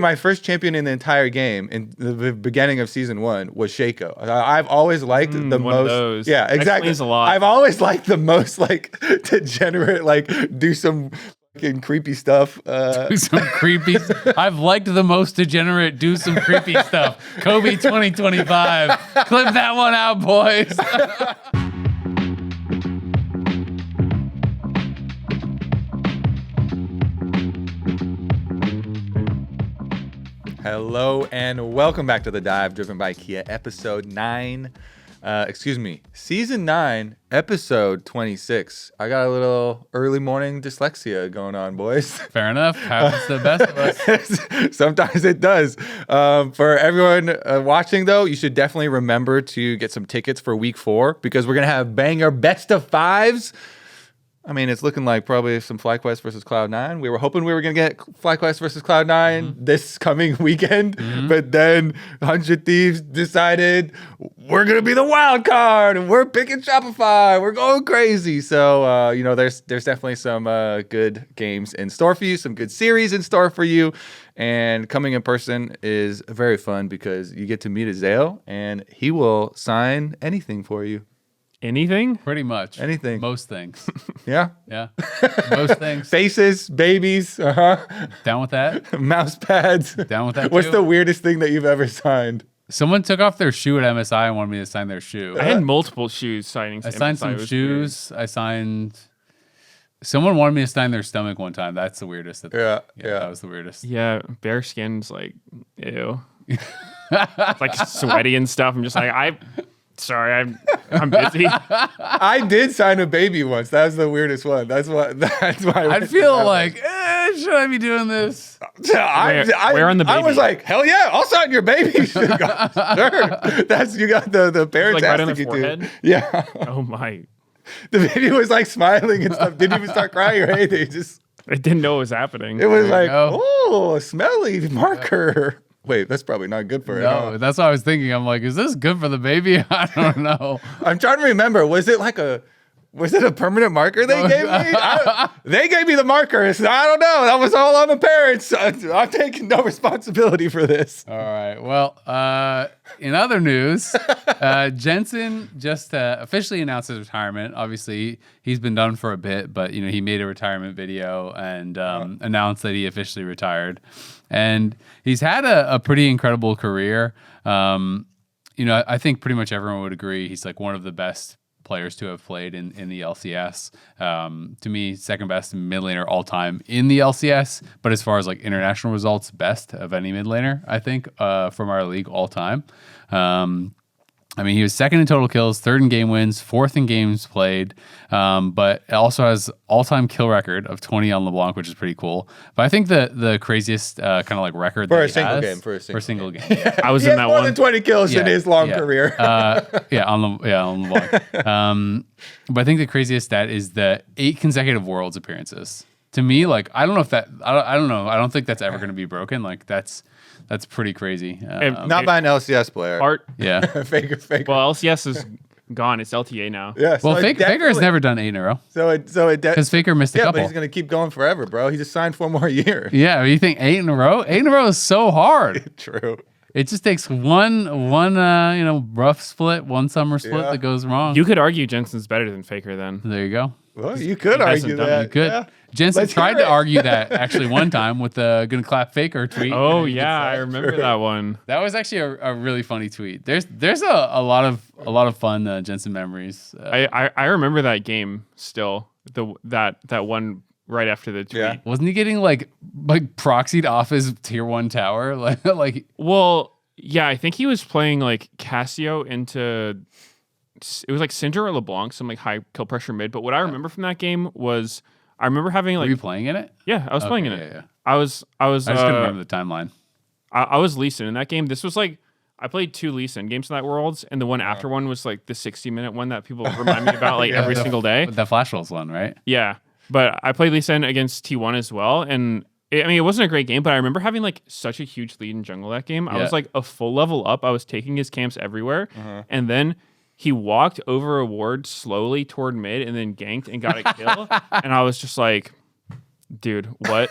My first champion in the entire game in the beginning of season 1 was Shaco. I've always liked the one most. Of those. Yeah, exactly. Explains a lot. I've always liked the most like degenerate, like do some fucking creepy stuff. Do some creepy. I've liked the most degenerate. Do some creepy stuff. Kobe 2025. Clip that one out, boys. Hello and welcome back to The Dive, driven by Kia, episode 9. Season 9, episode 26. I got a little early morning dyslexia going on, boys. Fair enough. Happens to the best of us. Sometimes it does. For everyone watching, though, you should definitely remember to get some tickets for week 4 because we're going to have banger best of 5s. I mean, it's looking like probably some FlyQuest versus Cloud9. We were hoping we were going to get FlyQuest versus Cloud9 this coming weekend, but then 100 Thieves decided we're going to be the wild card and we're picking Shopify. We're going crazy. So, there's definitely some good games in store for you, some good series in store for you. And coming in person is very fun because you get to meet Azael and he will sign anything for you. Anything? Pretty much. Anything. Most things. Yeah? Yeah. Most things. Faces, babies, Down with that. mouse pads. Down with that, What's too. the weirdest thing that you've ever signed? Someone took off their shoe at MSI and wanted me to sign their shoe. I had multiple shoes signings. I signed some shoes. I signed... Someone wanted me to sign their stomach one time. That's the weirdest. Yeah. That was the weirdest. Yeah, bare skin's like, ew. It's like sweaty and stuff. I'm just like, I'm busy. I did sign a baby once. That was the weirdest one. That's why. I'd feel like, should I be doing this? Where on the baby? I was like, hell yeah, I'll sign your baby. Sure. That's, you got the parents Like right on asking the you forehead? to. Yeah. Oh my. The baby was like smiling and stuff. Didn't even start crying or anything. Just, I didn't know what was happening. it was like, go. oh, a smelly marker. Wait, that's probably not good for her. No, that's what I was thinking. I'm like, is this good for the baby? I don't know. I'm trying to remember. Was it a permanent marker they gave me? They gave me the marker. So I don't know. That was all on the parents. I'm taking no responsibility for this. All right. Well, in other news, Jensen just officially announced his retirement. Obviously, he's been done for a bit, but he made a retirement video and announced that he officially retired. And he's had a pretty incredible career. I think pretty much everyone would agree he's like one of the best players to have played in the LCS. To me, second best mid laner all time in the LCS, but as far as like international results, best of any mid laner, I think, from our league all time. He was second in total kills, third in game wins, fourth in games played, but also has all-time kill record of 20 on LeBlanc, which is pretty cool. But I think the craziest kind of like record For that a he single has, game. For a single game. Yeah. I was He in has that more one. than 20 kills in his long career. on LeBlanc. But I think the craziest stat is the 8 consecutive Worlds appearances. To me, like I don't know if that I don't know. I don't think that's ever going to be broken. Like that's pretty crazy. Not by an LCS player. Yeah. Faker. Well, LCS is gone. It's LTA now. Yeah. Well, Faker has never done 8 in a row. Because Faker missed a couple. but he's going to keep going forever, bro. He just signed 4 more years. Yeah, you think 8 in a row? 8 in a row is so hard. True. It just takes one rough split, one summer split that goes wrong. You could argue Jensen's better than Faker then. There you go. Well, you could argue that. You could. Yeah. Jensen Let's tried hear to it. argue that actually one time with the "gonna clap Faker" tweet. Oh yeah, I remember that one. That was actually a really funny tweet. There's a lot of fun Jensen memories. I remember that game still. That one right after the tweet. Yeah. Wasn't he getting like proxied off his tier 1 tower? like Well, yeah, I think he was playing like Cassio into. It was like Syndra or LeBlanc, some like high kill pressure mid. But what I remember from that game was I remember having like. Were you playing in it? Yeah, I was playing in it. Yeah. I was. I just couldn't remember the timeline. I was Lee Sin in that game. This was like I played 2 Lee Sin games in that Worlds, and the one after one was like the 60-minute one that people remind me about like every single day. The Flash Rolls one, right? Yeah, but I played Lee Sin against T1 as well, and it wasn't a great game, but I remember having like such a huge lead in jungle that game. I was like a full level up. I was taking his camps everywhere, and then he walked over a ward slowly toward mid and then ganked and got a kill. And I was just like, Dude, what?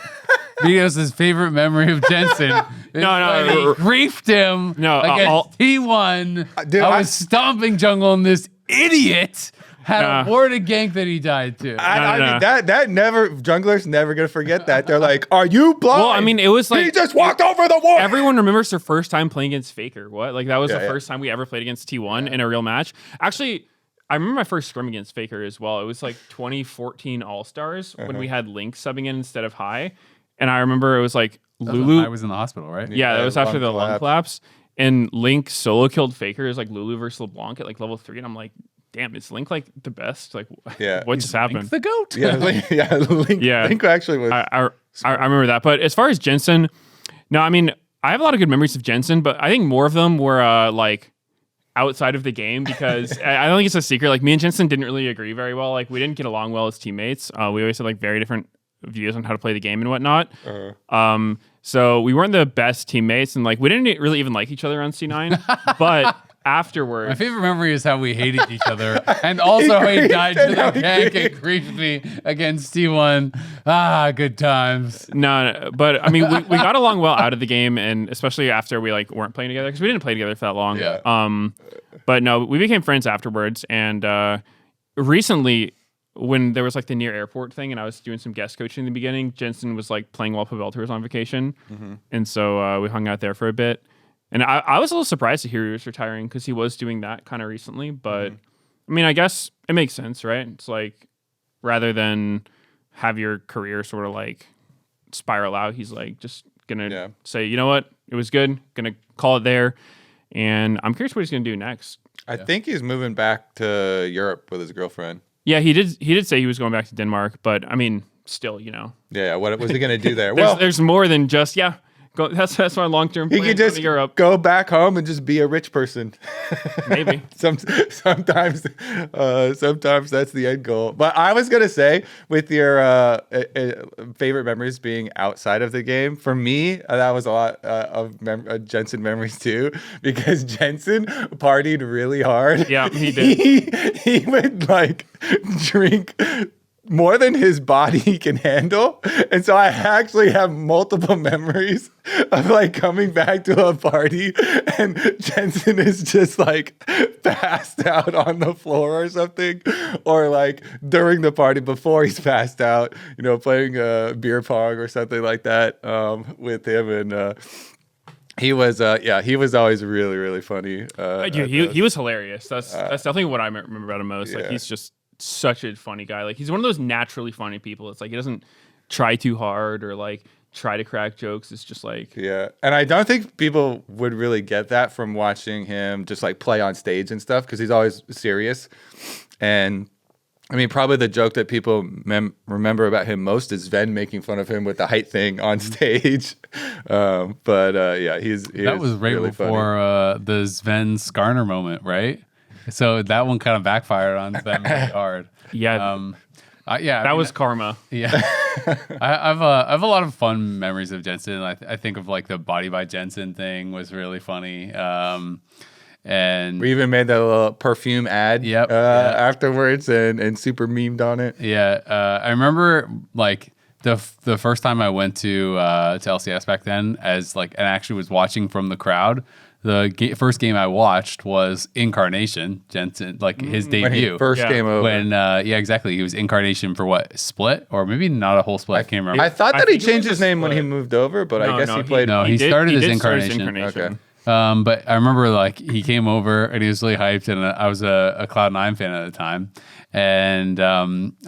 Meteos' favorite memory of Jensen. No, he griefed him against T1. Dude, I was stomping jungle and this idiot had a warded gank that he died to. I mean, that never, junglers never gonna forget that. They're like, "Are you blind?" Well, I mean, it was like he just walked over the wall. Everyone remembers their first time playing against Faker. What? Like that was the first time we ever played against T1 in a real match. Actually, I remember my first scrim against Faker as well. It was like 2014 All Stars when we had Link subbing in instead of High, and I remember it was like Lulu. I was in the hospital, right? Yeah, that was after the lung collapse, and Link solo killed Faker. It was like Lulu versus LeBlanc at like level 3, and I'm like, damn, is Link like the best? Like, what just happened? Link the GOAT. Link actually was. I remember that. But as far as Jensen, no, I mean, I have a lot of good memories of Jensen, but I think more of them were like outside of the game because I don't think it's a secret. Like me and Jensen didn't really agree very well. Like we didn't get along well as teammates. We always had like very different views on how to play the game and whatnot. So we weren't the best teammates, and like we didn't really even like each other on C9. But afterwards, my favorite memory is how we hated each other, and also how he died to the gank and griefed me against T1. Ah, good times. No, but I mean, we got along well out of the game, and especially after we like weren't playing together because we didn't play together for that long. Yeah. But no, we became friends afterwards, and recently, when there was like the near airport thing, and I was doing some guest coaching in the beginning, Jensen was like playing while Pavelter was on vacation, and so we hung out there for a bit. And I was a little surprised to hear he was retiring because he was doing that kind of recently. But I mean, I guess it makes sense, right? It's like rather than have your career sort of like spiral out, he's like just gonna say, you know what, it was good, gonna call it there. And I'm curious what he's gonna do next. I think he's moving back to Europe with his girlfriend. Yeah, he did say he was going back to Denmark, but I mean, still, you know. Yeah, what was he gonna do there? There's more than just Go, that's my long-term plan. He could just Europe. go back home and just be a rich person. Maybe. Sometimes that's the end goal. But I was gonna say, with your favorite memories being outside of the game, for me that was a lot of Jensen memories too, because Jensen partied really hard. Yeah, he did. He would like drink more than his body can handle. And so I actually have multiple memories of like coming back to a party and Jensen is just like passed out on the floor or something, or like during the party before he's passed out, you know, playing beer pong or something like that with him. And he was always really, really funny. He was hilarious. That's definitely what I remember about him most. Like he's just such a funny guy. Like he's one of those naturally funny people. It's like he doesn't try too hard or like try to crack jokes. It's just like, yeah. And I don't think people would really get that from watching him just like play on stage and stuff, because he's always serious. And I mean, probably the joke that people remember about him most is Sven making fun of him with the height thing on stage. That was right really before the Sven Skarner moment, right? So that one kind of backfired on them really hard. Yeah. That was karma. Yeah. I have a lot of fun memories of Jensen. I think of like the Body by Jensen thing was really funny. And we even made that little perfume ad afterwards and super memed on it. Yeah. I remember like the first time I went to LCS back then and actually was watching from the crowd. The first game I watched was Incarnation, Jensen, like his debut. First game over. When, exactly. He was Incarnation for what, Split? Or maybe not a whole Split, I can't remember. I thought that he changed his name when he moved over, but I guess he played. No, he started as Incarnation. Okay. But I remember like he came over and he was really hyped, and I was a Cloud9 fan at the time. And I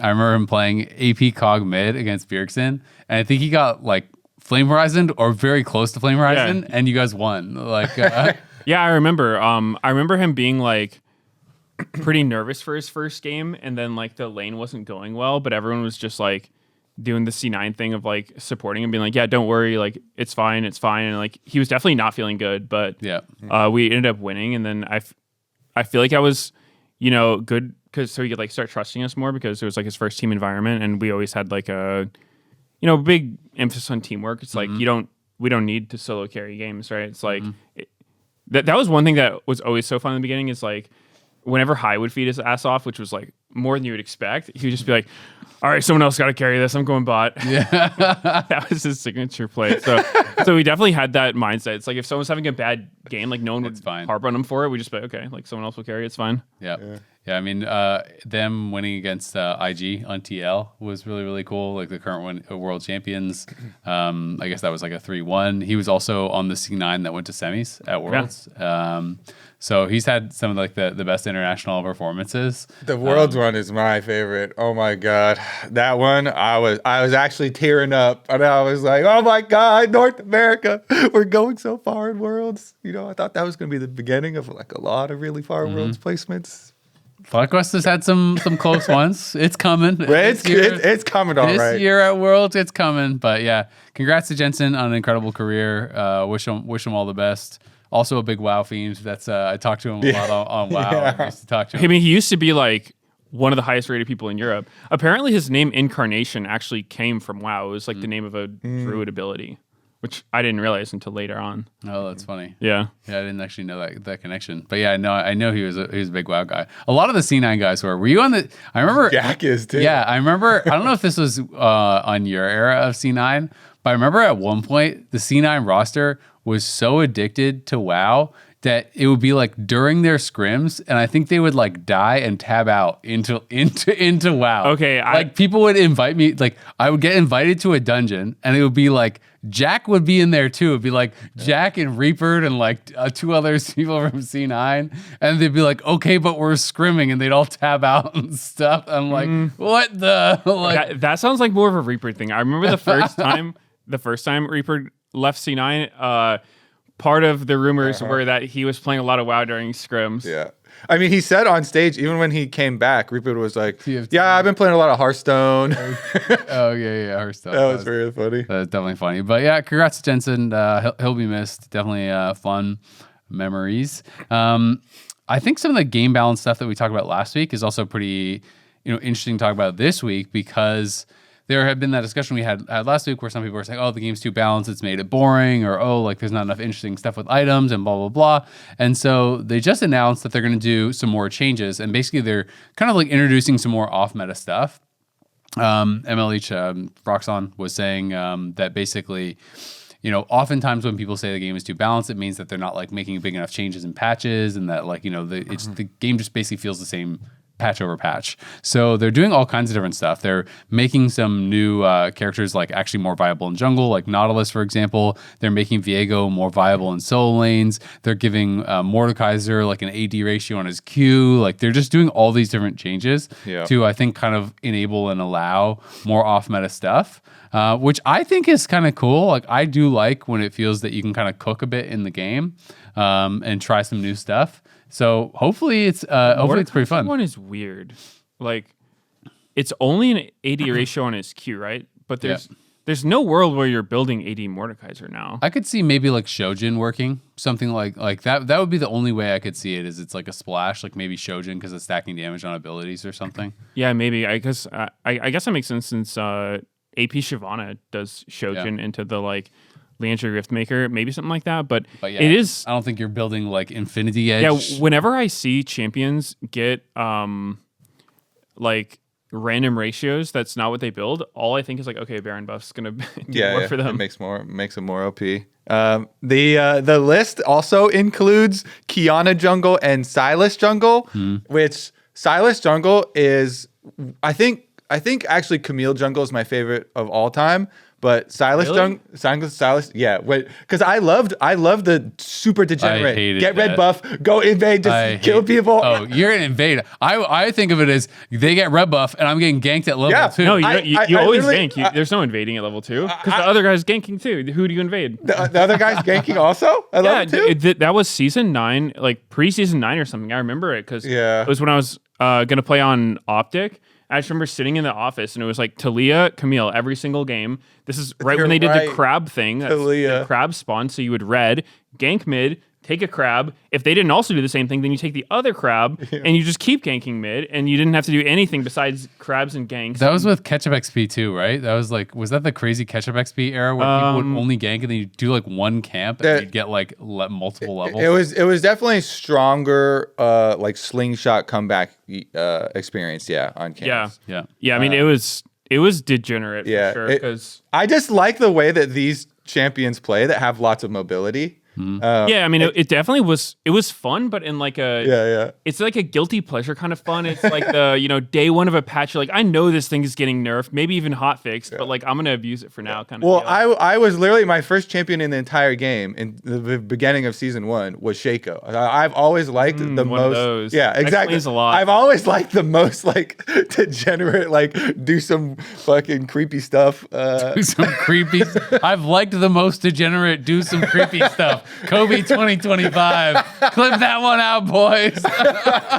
remember him playing AP Cog mid against Bjergsen, and I think he got like Flame Horizon or very close to Flame Horizon, and you guys won. Like, yeah, I remember. I remember him being like pretty nervous for his first game, and then like the lane wasn't going well, but everyone was just like doing the C9 thing of like supporting him, being like, "Yeah, don't worry, like it's fine," and like he was definitely not feeling good, but we ended up winning, and then I feel like I was, you know, good because so he could like start trusting us more because it was like his first team environment, and we always had like a, you know, big emphasis on teamwork. It's like we don't need to solo carry games, right? It's like that was one thing that was always so fun in the beginning. Is like whenever High would feed his ass off, which was like more than you would expect, he would just be like, all right, someone else got to carry this. I'm going bot. Yeah. That was his signature play. So we definitely had that mindset. It's like if someone's having a bad game, like no one would fine. harp on them for it. We just be like, okay, like someone else will carry. It's fine. Yeah. I mean, them winning against IG on TL was really, really cool. Like the current world champions. I guess that was like a 3-1. He was also on the C9 that went to semis at Worlds. Yeah. So he's had some of like the best international performances. The Worlds one is my favorite. Oh my god, that one I was actually tearing up, and I was like, oh my god, North America, we're going so far in Worlds. You know, I thought that was going to be the beginning of like a lot of really far Worlds placements. FlyQuest has had some close ones. It's coming. It's coming all right. This year at Worlds, it's coming. But yeah, congrats to Jensen on an incredible career. Wish him all the best. Also a big WoW fiend. That's I talked to him a lot on WoW. Yeah. I used to talk to him. I mean, he used to be like one of the highest rated people in Europe. Apparently, his name Incarnation actually came from WoW. It was like the name of a druid ability, which I didn't realize until later on. Oh, that's funny. Yeah. Yeah, I didn't actually know that connection. But yeah, I know he was a big WoW guy. A lot of the C9 guys were. Were you on the? I remember. Jack is too. Yeah, I remember. I don't know if this was on your era of C9, but I remember at one point the C9 roster was so addicted to WoW that it would be like during their scrims, and I think they would like die and tab out into WoW. Okay, like people would invite me, like I would get invited to a dungeon, and it would be like Jack would be in there too. It'd be like Jack and Reaper and like 2 other people from C9, and they'd be like, okay, but we're scrimming, and they'd all tab out and stuff. I'm like, what the? Like, that sounds like more of a Reaper thing. I remember the first time Reaper left C9. Part of the rumors were that he was playing a lot of WoW during scrims. Yeah. I mean, he said on stage, even when he came back, Reaper was like, yeah, I've been playing a lot of Hearthstone. Oh, yeah, Hearthstone. That was really funny. That's definitely funny. But yeah, congrats to Jensen. He'll be missed. Definitely fun memories. I think some of the game balance stuff that we talked about last week is also pretty interesting to talk about this week, because there had been that discussion we had last week where some people were saying, oh, the game's too balanced, it's made it boring, or oh, like there's not enough interesting stuff with items and blah, blah, blah. And so they just announced that they're going to do some more changes. And basically they're kind of like introducing some more off-meta stuff. MLH Roxon was saying that basically, oftentimes when people say the game is too balanced, it means that they're not like making big enough changes in patches, and that like, the game just basically feels the same patch over patch. So they're doing all kinds of different stuff. They're making some new characters like actually more viable in jungle, like Nautilus, for example. They're making Viego more viable in solo lanes. They're giving Mordekaiser like an AD ratio on his Q. Like they're just doing all these different changes to, I think, kind of enable and allow more off-meta stuff, which I think is kind of cool. Like I do like when it feels that you can kind of cook a bit in the game and try some new stuff. So hopefully it's pretty fun. One is weird. Like it's only an AD ratio on his Q, right? But there's no world where you're building AD Mordekaiser now. I could see maybe like Shojin working, something like that. That would be the only way I could see it, is it's like a splash, like maybe Shojin because it's stacking damage on abilities or something. Yeah, maybe. I guess that makes sense, since AP Shyvana does Shojin into the like Lantry Riftmaker, maybe something like that. But yeah, it is. I don't think you're building like Infinity Edge. Yeah, whenever I see champions get like random ratios, that's not what they build. All I think is like, okay, Baron buff's gonna do more for them. It makes them more OP. The list also includes Kiana jungle and Silas jungle, which Silas jungle is, I think actually Camille jungle is my favorite of all time. But Silas Silas, yeah, because I loved the super degenerate, get red buff, go invade, just kill people. Oh, you're an invade. I think of it as they get red buff and I'm getting ganked at level 2. No, you always gank. There's no invading at level 2 because the other guy's ganking too. Who do you invade? The other guy's ganking also. I love it too. That was season 9, like pre-season 9 or something. I remember it because it was when I was gonna play on Optic. I just remember sitting in the office and it was like Talia, Camille, every single game. This is when they did the crab thing. That's the crab spawn. So you would red, gank mid, take a crab. If they didn't also do the same thing, then you take the other crab and you just keep ganking mid, and you didn't have to do anything besides crabs and ganks. That was with Ketchup XP too, right? That was like, was that the crazy Ketchup XP era where people would only gank and then you do like one camp and you'd get like multiple levels? It was definitely stronger, like slingshot comeback experience, on camps. Yeah. I mean, it was It was degenerate Yeah, for sure. it- Because I just like the way that these champions play that have lots of mobility. yeah, I mean, it definitely was. It was fun, but in like a Yeah. it's like a guilty pleasure kind of fun. It's like the day one of a patch. You're like, I know this thing is getting nerfed, maybe even hot fixed, but like I'm gonna abuse it for now. Kind of. Well, deal. I was literally my first champion in the entire game in the beginning of season 1 was Shaco. I've always liked the one of most. those. Yeah, That exactly. explains a lot. I've always liked the most like degenerate, like do some fucking creepy stuff. Do some creepy. I've liked the most degenerate. Do some creepy stuff. Kobe 2025. Clip that one out, boys.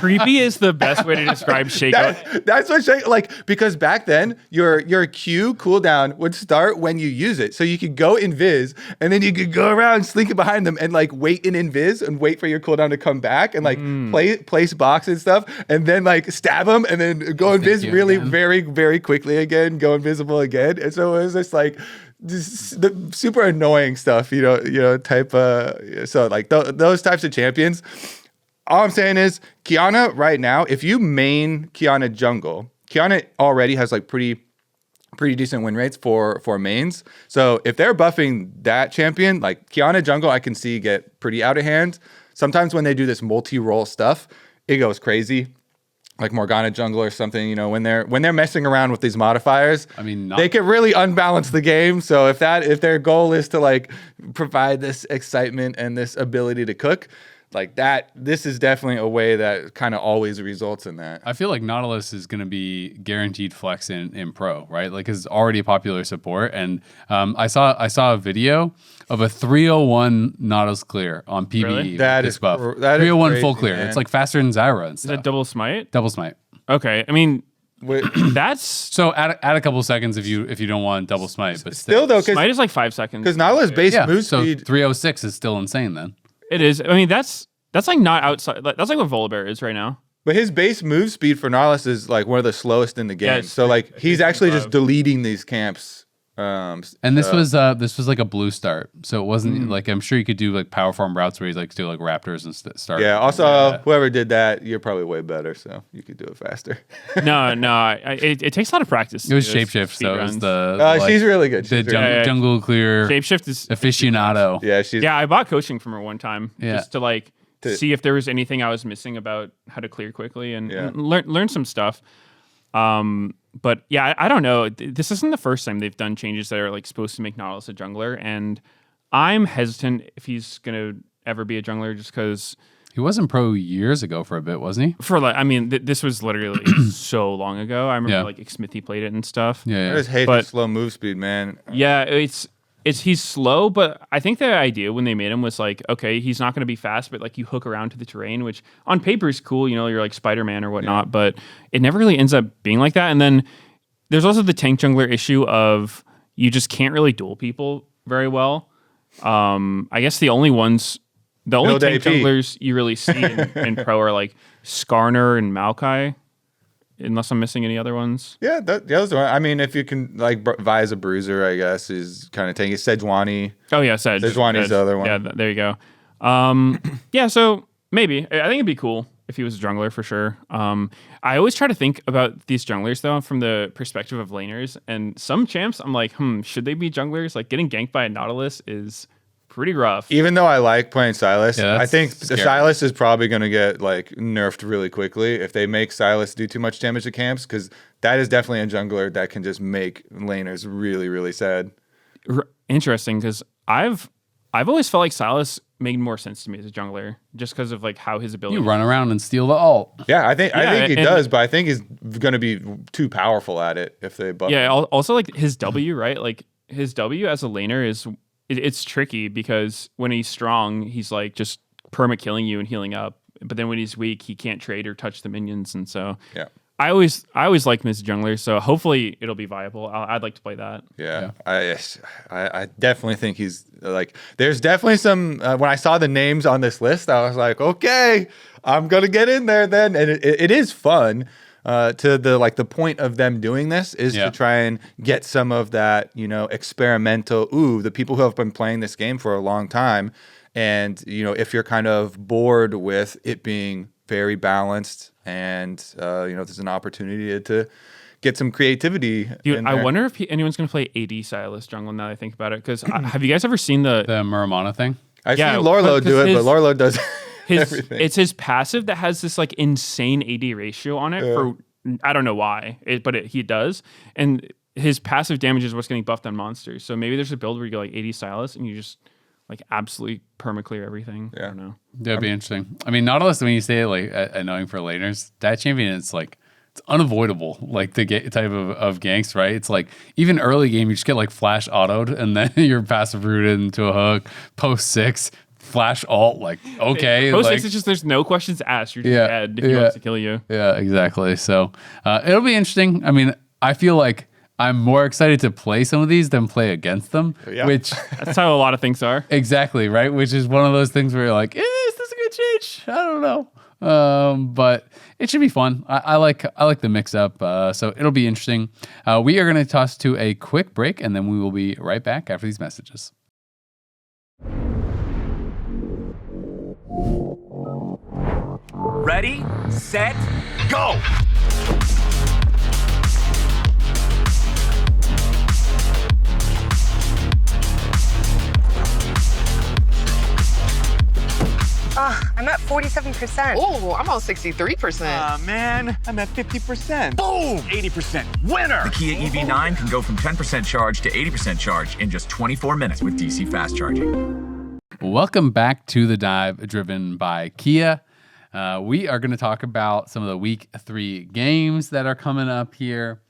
Creepy is the best way to describe Shaco. That's what Shaco like because back then your Q cooldown would start when you use it, so you could go invis and then you could go around slinking behind them and like wait in invis and wait for your cooldown to come back and like place box and stuff and then like stab them and then go invis really very very quickly again, go invisible again, and so it was just like. Just the super annoying stuff, type. So like those types of champions. All I'm saying is Kiana right now. If you main Kiana jungle, Kiana already has like pretty decent win rates for mains. So if they're buffing that champion, like Kiana jungle, I can see get pretty out of hand. Sometimes when they do this multi-role stuff, it goes crazy. Like Morgana jungle or something, when they're messing around with these modifiers, I mean, they can really unbalance the game. So if their goal is to like provide this excitement and this ability to cook, like that, this is definitely a way that kind of always results in that. I feel like Nautilus is going to be guaranteed flex in pro, right? Like it's already a popular support, and I saw a video of a 301 Nautilus clear on PvE. Really? That this is buff. that is 301 crazy, full clear. man. It's like faster than Zyra and Is stuff. that double smite? Double smite. Okay, I mean Wait, that's So add a couple seconds if you don't want double smite, but still though, smite is like 5 seconds. because Nautilus base yeah. move So speed. 306 is still insane then. It is. I mean that's like not outside. That's like what Volibear is right now. But his base move speed for Nautilus is like one of the slowest in the game. it's so like he's actually just above. deleting these camps. And this was like a blue start, so it wasn't like I'm sure you could do like power farm routes where you like do like raptors and start. Yeah. Also, whoever did that, you're probably way better, so you could do it faster. No, it takes a lot of practice. It was to do those shapeshift, speed so it was runs. the She's really good. the She's really good. jungle clear Shapeshift is aficionado. Yeah, she's Yeah, I bought coaching from her one time Yeah. just to like see if there was anything I was missing about how to clear quickly and Yeah. learn some stuff. But yeah, I don't know. This isn't the first time they've done changes that are like supposed to make Nautilus a jungler, and I'm hesitant if he's gonna ever be a jungler just because He wasn't pro years ago for a bit, wasn't he? for like I mean this was literally so long ago. I remember Yeah. like Smithy played it and stuff. I Yeah. just hate But- his slow move speed, man. Yeah, it's he's slow, but I think the idea when they made him was like, okay, he's not going to be fast, but like you hook around to the terrain, which on paper is cool, you're like Spider-Man or whatnot, but it never really ends up being like that. And then there's also the tank jungler issue of you just can't really duel people very well. I guess the only Build tank AP. junglers you really see in pro are like Skarner and Maokai, unless I'm missing any other ones. Yeah, the other one. I mean, if you can like Vi as a bruiser, I guess is kind of tanky. Sejuani. Oh yeah, Sedge. Sejuani's the other one. Yeah, there you go. Yeah, so maybe I think it'd be cool if he was a jungler for sure. I always try to think about these junglers though from the perspective of laners, and some champs I'm like, should they be junglers? Like getting ganked by a Nautilus is pretty rough. Even though I like playing Silas, Yeah, I that's think scary. Silas is probably going to get like nerfed really quickly if they make Silas do too much damage to camps, because that is definitely a jungler that can just make laners really, really sad. Interesting, because I've always felt like Silas made more sense to me as a jungler just because of like how his ability. You run around and steal the ult. Yeah, I think he and- does, but I think he's going to be too powerful at it if they buff. Yeah. him. Also, like his W, right? Like his W as a laner it's tricky because when he's strong, he's like just perma killing you and healing up. But then when he's weak, he can't trade or touch the minions, and so Yeah. I always like him as a jungler. So hopefully it'll be viable. I'd like to play that. Yeah, I definitely think he's like. There's definitely some. When I saw the names on this list, I was like, okay, I'm gonna get in there then, and it is fun. To the point of them doing this is to try and get some of that experimental. The people who have been playing this game for a long time, and if you're kind of bored with it being very balanced, and there's an opportunity to get some creativity. Dude, I wonder if anyone's going to play AD Silas jungle now that I think about it. Because have you guys ever seen the Muramana thing? I've seen Lorlo do it, but Lorlo does everything. It's his passive that has this like insane AD ratio on it for I don't know why, but he does. And his passive damage is what's getting buffed on monsters. So maybe there's a build where you go like AD Silas and you just like absolutely perma-clear everything. Yeah. I don't know. That'd be interesting. I mean, Nautilus, when you say it like annoying for laners, that champion is like, it's unavoidable, like the type of ganks, right? It's like even early game, you just get like flash autoed and then you're passive rooted into a hook, post 6, flash alt, like, okay. Post like, 6 is just, there's no questions asked. You're just dead if he wants to kill you. Yeah, exactly. So it'll be interesting. I mean, I feel like I'm more excited to play some of these than play against them, which that's how a lot of things are. Exactly, right? Which is one of those things where you're like, is this a good change? I don't know. But it should be fun. I like the mix up. So it'll be interesting. We are going to toss to a quick break, and then we will be right back after these messages. Ready, set, go! I'm at 47%. Oh, I'm on 63%. Man, I'm at 50%. Boom! 80%. Winner! The Kia EV9 can go from 10% charge to 80% charge in just 24 minutes with DC fast charging. Welcome back to The Dive, driven by Kia. We are going to talk about some of the week 3 games that are coming up here.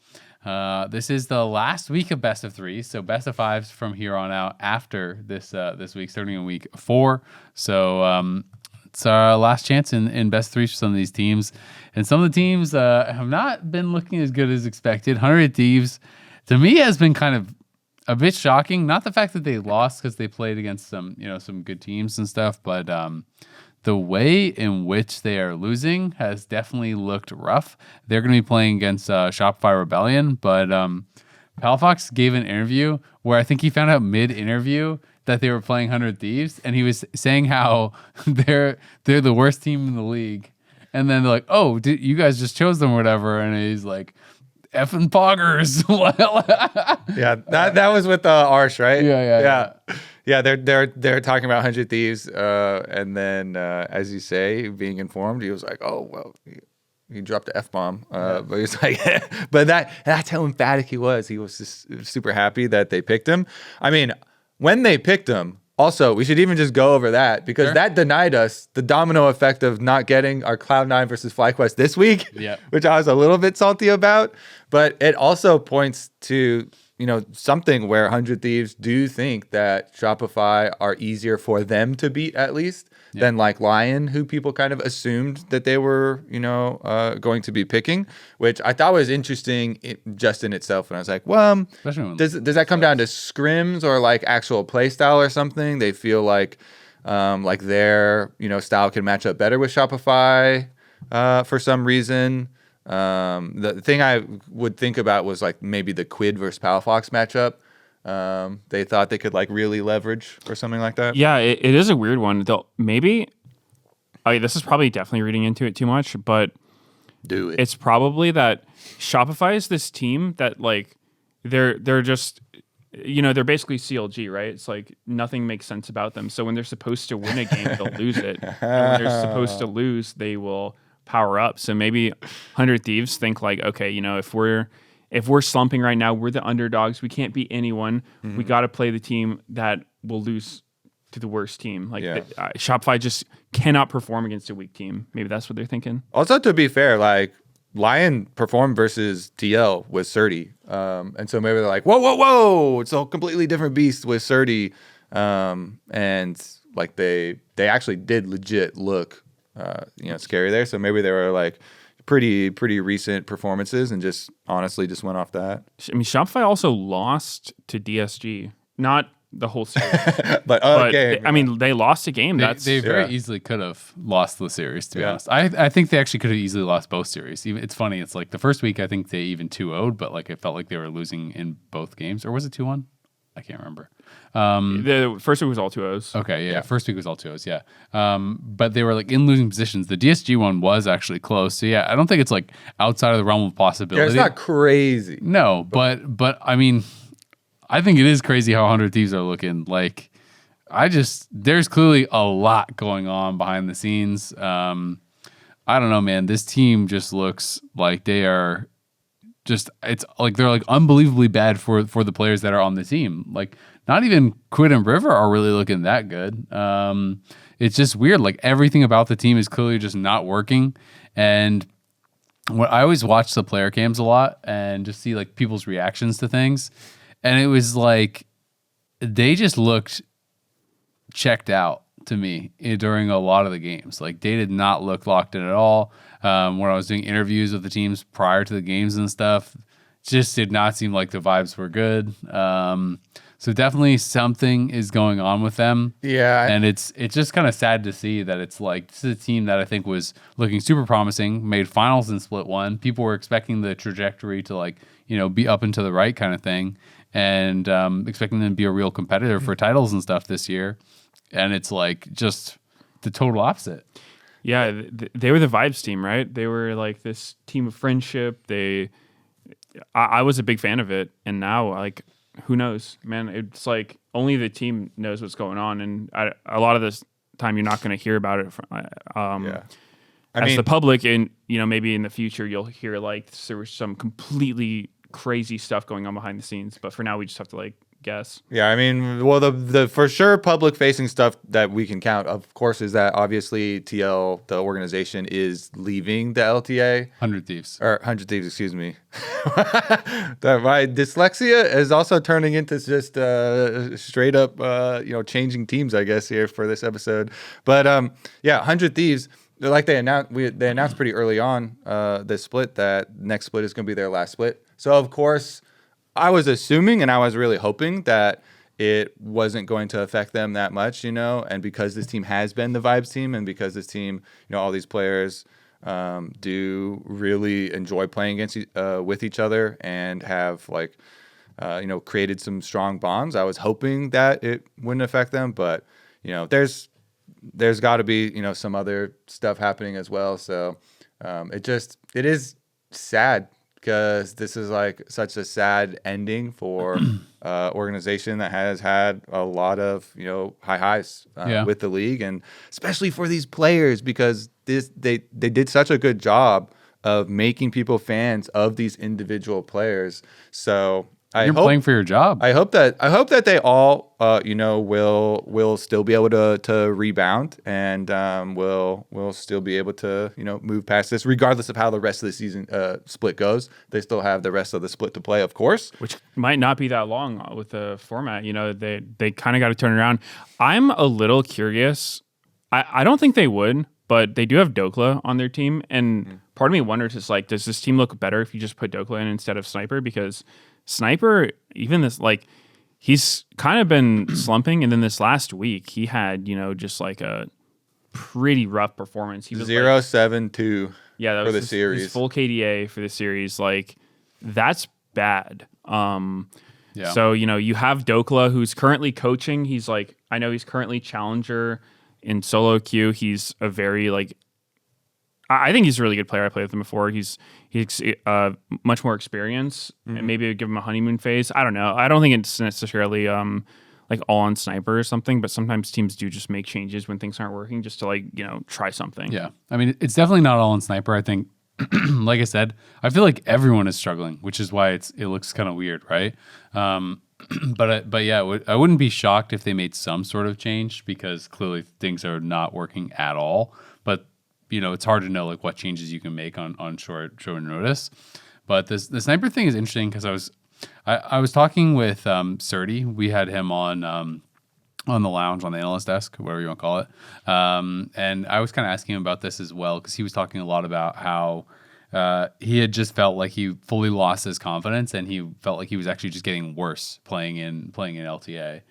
This is the last week of best of 3, so best of 5s from here on out after this week, starting in week 4. So it's our last chance in best 3s for some of these teams. And some of the teams have not been looking as good as expected. 100 Thieves, to me, has been kind of a bit shocking. Not the fact that they lost because they played against some good teams and stuff, but the way in which they are losing has definitely looked rough. They're going to be playing against Shopify Rebellion, but Palafox gave an interview where I think he found out mid-interview that they were playing 100 Thieves, and he was saying how they're the worst team in the league. And then they're like, oh, you guys just chose them or whatever. And he's like, effing poggers. Yeah, that was with Arsh, right? Yeah. Yeah, they're talking about 100 Thieves, and then as you say, being informed, he was like, "Oh well, he dropped the F-bomb," but he was like, "But that's how emphatic he was. He was just super happy that they picked him. I mean, when they picked him, also we should even just go over that because that denied us the domino effect of not getting our Cloud9 versus FlyQuest this week, which I was a little bit salty about. But it also points to something where 100 Thieves do think that Shopify are easier for them to beat at least than like Lyon, who people kind of assumed that they were, going to be picking, which I thought was interesting just in itself. And I was like, well, does that come down to scrims or like actual play style or something? They feel like their, style can match up better with Shopify for some reason. The thing I would think about was like maybe the Quid versus Palafox matchup. They thought they could like really leverage or something like that. Yeah, it is a weird one. This is probably definitely reading into it too much, but do it. It's probably that Shopify is this team that like they're just they're basically CLG, right? It's like nothing makes sense about them. So when they're supposed to win a game, they'll lose it. And when they're supposed to lose, they will power up. So maybe 100 Thieves think like, okay, if we're slumping right now, we're the underdogs. We can't beat anyone. Mm-hmm. We got to play the team that will lose to the worst team. Like Shopify just cannot perform against a weak team. Maybe that's what they're thinking. Also, to be fair, like Lyon performed versus TL with Surdy. And so maybe they're like, whoa, it's a completely different beast with Surdy. And like they actually did legit look scary there. So maybe they were like pretty recent performances and just honestly just went off that. I mean, Shopify also lost to DSG, not the whole series, but game. They lost a game. They very easily could have lost the series. To be honest, I think they actually could have easily lost both series. It's funny. It's like the first week I think they even 2-0'd, but like it felt like they were losing in both games, or was it 2-1? I can't remember. The first week was all 2-0s. Okay, yeah. First week was all 2-0s, yeah. But they were like in losing positions. The DSG one was actually close. So yeah, I don't think it's like outside of the realm of possibility. Yeah, it's not crazy. No, but I mean, I think it is crazy how 100 Thieves are looking. Like, there's clearly a lot going on behind the scenes. I don't know, man. This team just looks like they are it's like they're like unbelievably bad for the players that are on the team. Like, not even Quid and River are really looking that good. It's just weird. Like, everything about the team is clearly just not working. And what I always watch the player cams a lot and just see like people's reactions to things. And it was like they just looked checked out to me during a lot of the games. Like, they did not look locked in at all. When I was doing interviews with the teams prior to the games and stuff, just did not seem like the vibes were good. So definitely something is going on with them. Yeah. And it's just kind of sad to see that it's like, this is a team that I think was looking super promising, made finals in Split 1. People were expecting the trajectory to like, be up and to the right kind of thing, and expecting them to be a real competitor for titles and stuff this year. And it's like just the total opposite. Yeah, they were the vibes team, right? They were like this team of friendship. I was a big fan of it, and now like, who knows, man? It's like only the team knows what's going on, and a lot of this time you're not going to hear about it from as the public. And maybe in the future you'll hear like there was some completely crazy stuff going on behind the scenes, but for now we just have to like guess. Yeah, I mean, well, the for sure public facing stuff that we can count, of course, is that obviously TL, the organization, is leaving the LTA. 100 Thieves. Or 100 Thieves, excuse me. My dyslexia is also turning into just straight up, changing teams, I guess, here for this episode. But 100 Thieves, like they announced pretty early on the split that next split is going to be their last split. So, of course, I was assuming and I was really hoping that it wasn't going to affect them that much, and because this team has been the vibes team, and because this team, all these players do really enjoy playing against with each other and have like, created some strong bonds. I was hoping that it wouldn't affect them, but there's got to be some other stuff happening as well. So it is sad, because this is like such a sad ending for organization that has had a lot of high highs with the league, and especially for these players, because they did such a good job of making people fans of these individual players. So You're playing for your job. I hope that they all will still be able to rebound, and will still be able to move past this, regardless of how the rest of the season split goes. They still have the rest of the split to play, of course, which might not be that long with the format. They kind of got to turn it around. I'm a little curious. I don't think they would, but they do have Dokla on their team, and part of me wonders, is like, does this team look better if you just put Dokla in instead of Sniper? Because Sniper, even this, like, he's kind of been slumping, and then this last week he had, just like a pretty rough performance. He was 0-7-2. Yeah, that for was the series. His full KDA for the series. Like, that's bad. Yeah. So you have Dokla, who's currently coaching. He's like, I know he's currently challenger in solo queue. He's a very like, I think he's a really good player. I played with him before. He's much more experience, and maybe give him a honeymoon phase. I don't know. I don't think it's necessarily like all on Sniper or something, but sometimes teams do just make changes when things aren't working, just to like try something. Yeah, I mean, it's definitely not all on Sniper. I think, like I said, I feel like everyone is struggling, which is why it looks kind of weird, right? But yeah, I wouldn't be shocked if they made some sort of change, because clearly things are not working at all. But it's hard to know like what changes you can make on short notice. But the Sniper thing is interesting, because I was talking with Surdy. We had him on the lounge, on the analyst desk, whatever you want to call it. And I was kind of asking him about this as well, because he was talking a lot about how he had just felt like he fully lost his confidence, and he felt like he was actually just getting worse playing in LTA.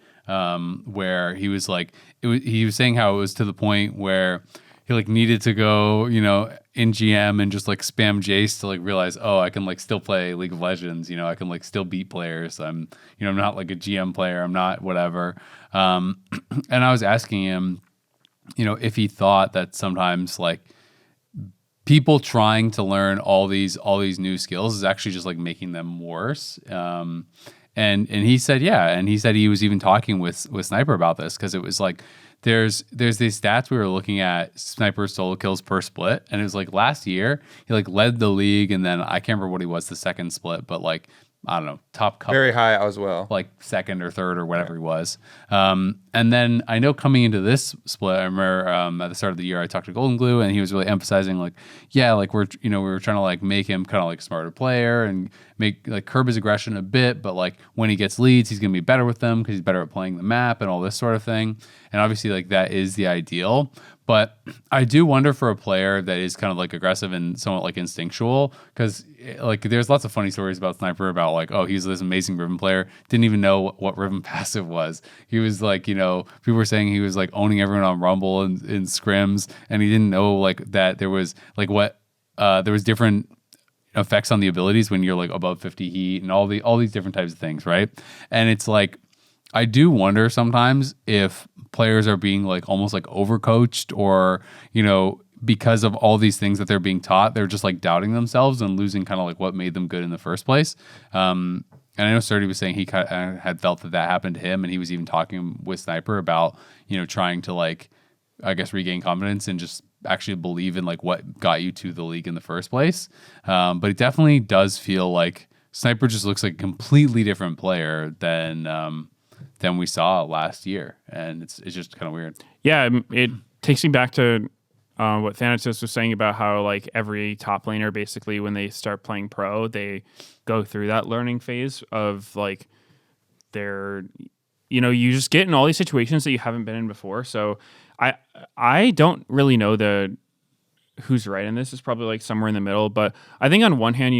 Where he was like, he was saying how it was to the point where he like needed to go, in GM and just like spam Jace to like realize, oh, I can like still play League of Legends. I can like still beat players. I'm not like a GM player. I'm not whatever. And I was asking him, if he thought that sometimes like people trying to learn all these new skills is actually just like making them worse. And he said, yeah. And he said he was even talking with Sniper about this because it was like, there's these stats we were looking at, Sniper solo kills per split, and it was like last year he like led the league, and then I can't remember what he was the second split, but like I don't know, top couple, very high as well, like second or third or whatever he was. And then I know coming into this split, I remember at the start of the year I talked to Golden Glue, and he was really emphasizing like, yeah, like we were trying to like make him kind of like a smarter player and make like curb his aggression a bit, but like when he gets leads, he's gonna be better with them because he's better at playing the map and all this sort of thing. And obviously like that is the ideal. But I do wonder for a player that is kind of like aggressive and somewhat like instinctual, because like there's lots of funny stories about Sniper about like, oh, he's this amazing Riven player, didn't even know what Riven passive was. He was like, people were saying he was like owning everyone on Rumble and in scrims, and he didn't know like that there was like there was different effects on the abilities when you're like above 50 heat and all these different types of things, right? And it's like, I do wonder sometimes if players are being like almost like overcoached, or because of all these things that they're being taught, they're just like doubting themselves and losing kind of like what made them good in the first place. And I know Serdy was saying he kind of had felt that happened to him, and he was even talking with Sniper about trying to like, I guess, regain confidence and just actually believe in like what got you to the league in the first place. But it definitely does feel like Sniper just looks like a completely different player than we saw last year, and it's just kind of weird. Yeah, it takes me back to what Thanatos was saying about how like every top laner, basically when they start playing pro, they go through that learning phase of like you just get in all these situations that you haven't been in before. So I don't really know who's right in this. Is probably like somewhere in the middle, but I think on one hand,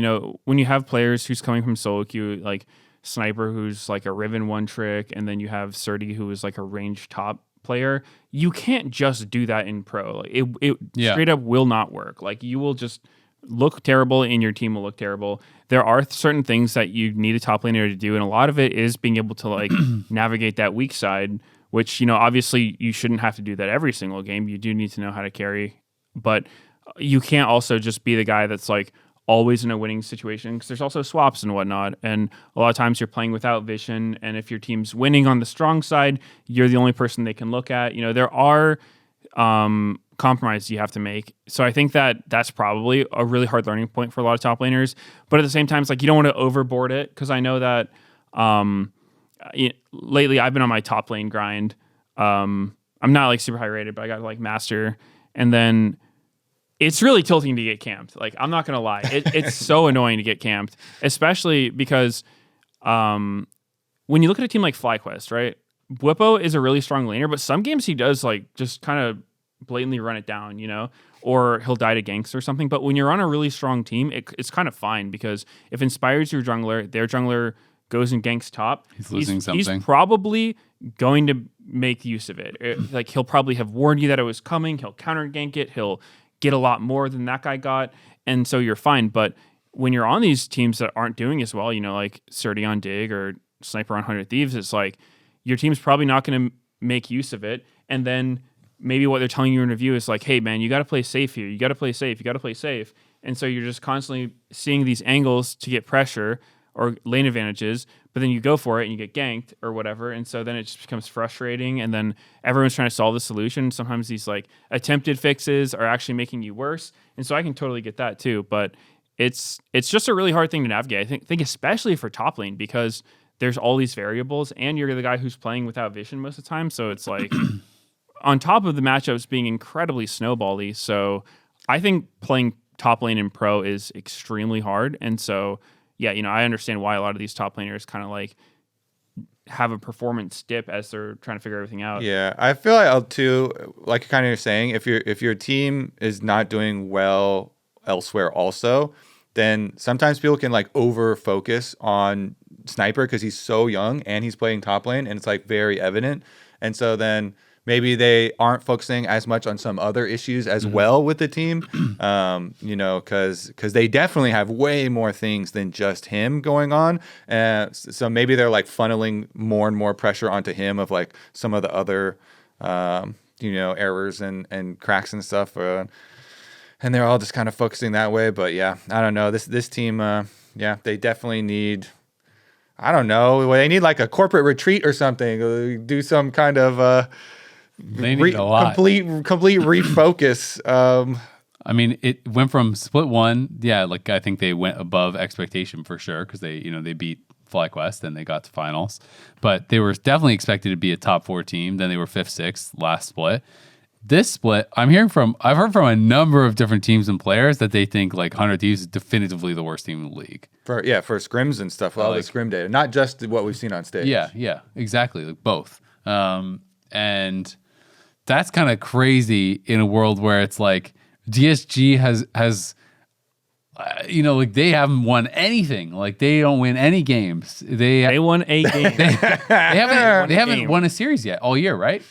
when you have players who's coming from solo queue, like Sniper, who's like a Riven one trick, and then you have Serdy, who is like a ranged top player, you can't just do that in pro. Like it straight up will not work. Like you will just look terrible and your team will look terrible. There are certain things that you need a top laner to do, and a lot of it is being able to like navigate that weak side, which obviously you shouldn't have to do that every single game. You do need to know how to carry, but you can't also just be the guy that's like always in a winning situation, because there's also swaps and whatnot, and a lot of times you're playing without vision, and if your team's winning on the strong side, you're the only person they can look at. There are compromises you have to make. So I think that's probably a really hard learning point for a lot of top laners, but at the same time, it's like you don't want to overboard it, because I know that lately I've been on my top lane grind. I'm not like super high rated, but I got like master, and then it's really tilting to get camped. Like, I'm not going to lie. It's so annoying to get camped, especially because when you look at a team like FlyQuest, right? Bwipo is a really strong laner, but some games he does like just kind of blatantly run it down, or he'll die to ganks or something. But when you're on a really strong team, it's kind of fine, because if Inspire's your jungler, their jungler goes and ganks top, he's losing something. He's probably going to make use of it. Like, he'll probably have warned you that it was coming. He'll counter gank it. He'll get a lot more than that guy got, and so you're fine. But when you're on these teams that aren't doing as well, like Serdy on Dig or Sniper on 100 Thieves, it's like your team's probably not going to make use of it. And then maybe what they're telling you in review is like, hey man, you got to play safe here. You got to play safe. You got to play safe. And so you're just constantly seeing these angles to get pressure or lane advantages, but then you go for it and you get ganked or whatever. And so then it just becomes frustrating, and then everyone's trying to solve the solution. Sometimes these like attempted fixes are actually making you worse. And so I can totally get that too, but it's just a really hard thing to navigate. I think especially for top lane, because there's all these variables and you're the guy who's playing without vision most of the time. So it's like on top of the matchups being incredibly snowbally. So I think playing top lane in pro is extremely hard. And so yeah, I understand why a lot of these top laners kind of like have a performance dip as they're trying to figure everything out. Yeah, I feel like too, like kind of you're saying, if your team is not doing well elsewhere also, then sometimes people can like over focus on Sniper because he's so young and he's playing top lane, and it's like very evident. And so then maybe they aren't focusing as much on some other issues as well with the team, because they definitely have way more things than just him going on. So maybe they're like funneling more and more pressure onto him of like some of the other, errors and cracks and stuff. And they're all just kind of focusing that way. But yeah, I don't know. This team, they definitely need, I don't know, they need like a corporate retreat or something. Do some kind of They need a lot. complete refocus. I mean, it went from split one. Yeah, like I think they went above expectation for sure because they beat FlyQuest and they got to finals. But they were definitely expected to be a top 4 team. Then they were 5th, 6th last split. This split, I've heard from a number of different teams and players that they think like 100 Thieves is definitively the worst team in the league. For scrims and stuff, all the scrim data, not just what we've seen on stage. Yeah, exactly, like both. And that's kind of crazy in a world where it's like DSG has like they haven't won anything. Like they don't win any games. They won a game. they haven't won a series yet all year, right?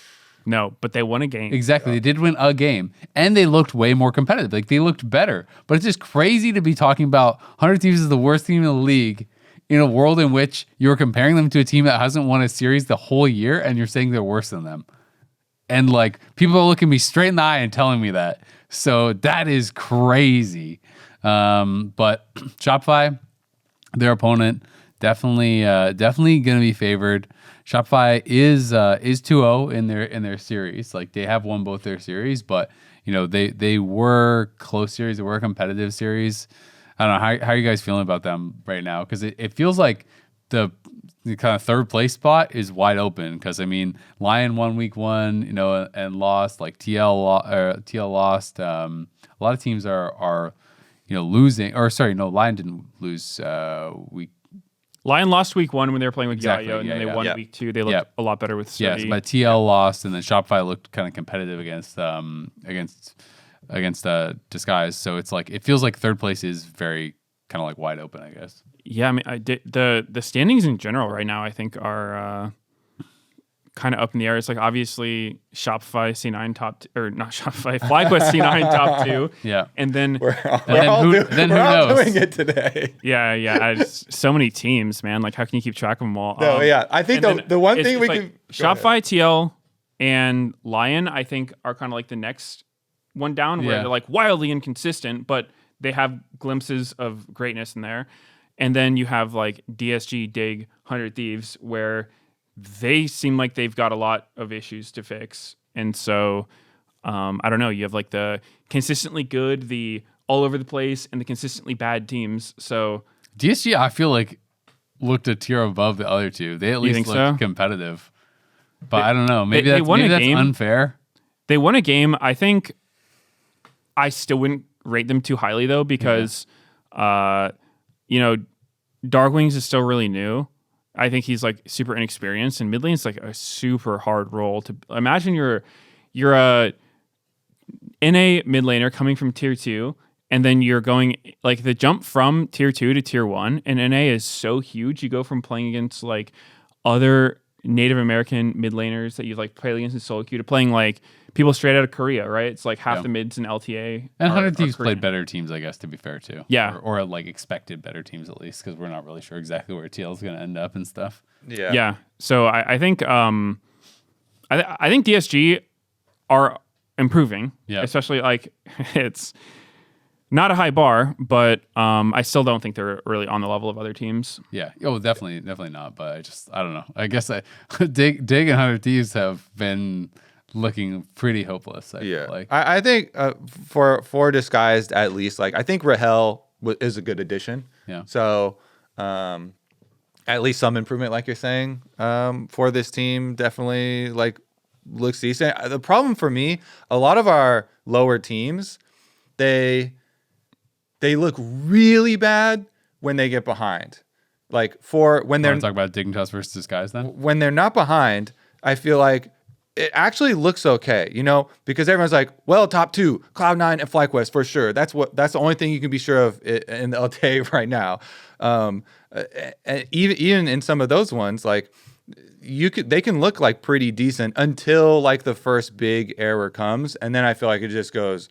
No, but they won a game. Exactly. They did win a game, and they looked way more competitive. Like, they looked better. But it's just crazy to be talking about 100 Thieves is the worst team in the league in a world in which you're comparing them to a team that hasn't won a series the whole year, and you're saying they're worse than them. And, like, people are looking me straight in the eye and telling me that. So that is crazy. But Shopify, their opponent, definitely going to be favored. Shopify is 2-0 in their series. Like, they have won both their series, but they were close series. They were a competitive series. I don't know how are you guys feeling about them right now, because it feels like the kind of third place spot is wide open. Because I mean, Lyon won week 1, and lost. Like TL lost. A lot of teams are losing. Or sorry, no, Lyon didn't lose week. Lyon lost week 1 when they were playing with Yayo, and then they won Yep. week 2. They looked a lot better with Sturdy. Yes, but TL lost, and then Shopify looked kind of competitive against Disguise. So it's like it feels like third place is very kind of like wide open, I guess. Yeah, I mean, the standings in general right now, I think, are kind of up in the air. It's like obviously Shopify C9 not Shopify, FlyQuest C9 top 2. Yeah, and then We're all doing it today. Yeah. So many teams, man. Like, how can you keep track of them all? No, I think the one thing we can Shopify, TL, and Lyon, I think, are kind of like the next one down, where they're like wildly inconsistent, but they have glimpses of greatness in there. And then you have like DSG, Dig, 100 Thieves, where they seem like they've got a lot of issues to fix. And so, I don't know, you have like the consistently good, the all over the place, and the consistently bad teams. So DSG, I feel like, looked a tier above the other two. They at least looked competitive. But I don't know. Maybe that's unfair. They won a game. I think I still wouldn't rate them too highly, though, because, Darkwings is still really new. I think he's like super inexperienced, and mid lane is like a super hard role to imagine. You're a NA mid laner coming from tier 2, and then you're going like the jump from tier 2 to tier 1, and NA is so huge. You go from playing against like other Native American mid laners that you like played against in solo queue to playing like people straight out of Korea, right? It's like half the mids in LTA. And 100 Thieves played better teams, I guess, to be fair, too. Yeah. Or like expected better teams, at least, because we're not really sure exactly where TL is going to end up and stuff. Yeah. Yeah. So I think I think DSG are improving. Yeah. Especially like it's not a high bar, but I still don't think they're really on the level of other teams. Yeah. Oh, definitely not. But I don't know. I guess Dig and 100 Thieves have been looking pretty hopeless. I think for Disguised, at least, like I think Rahel is a good addition. Yeah. So at least some improvement, like you're saying, for this team definitely like looks decent. The problem for me, a lot of our lower teams, they look really bad when they get behind. Like when they're talk about Dignitas versus Disguise then? When they're not behind, I feel like it actually looks okay, because everyone's like, well, top 2, Cloud9 and FlyQuest for sure. That's the only thing you can be sure of in the LTA right now. And even in some of those ones, like they can look like pretty decent until like the first big error comes, and then I feel like it just goes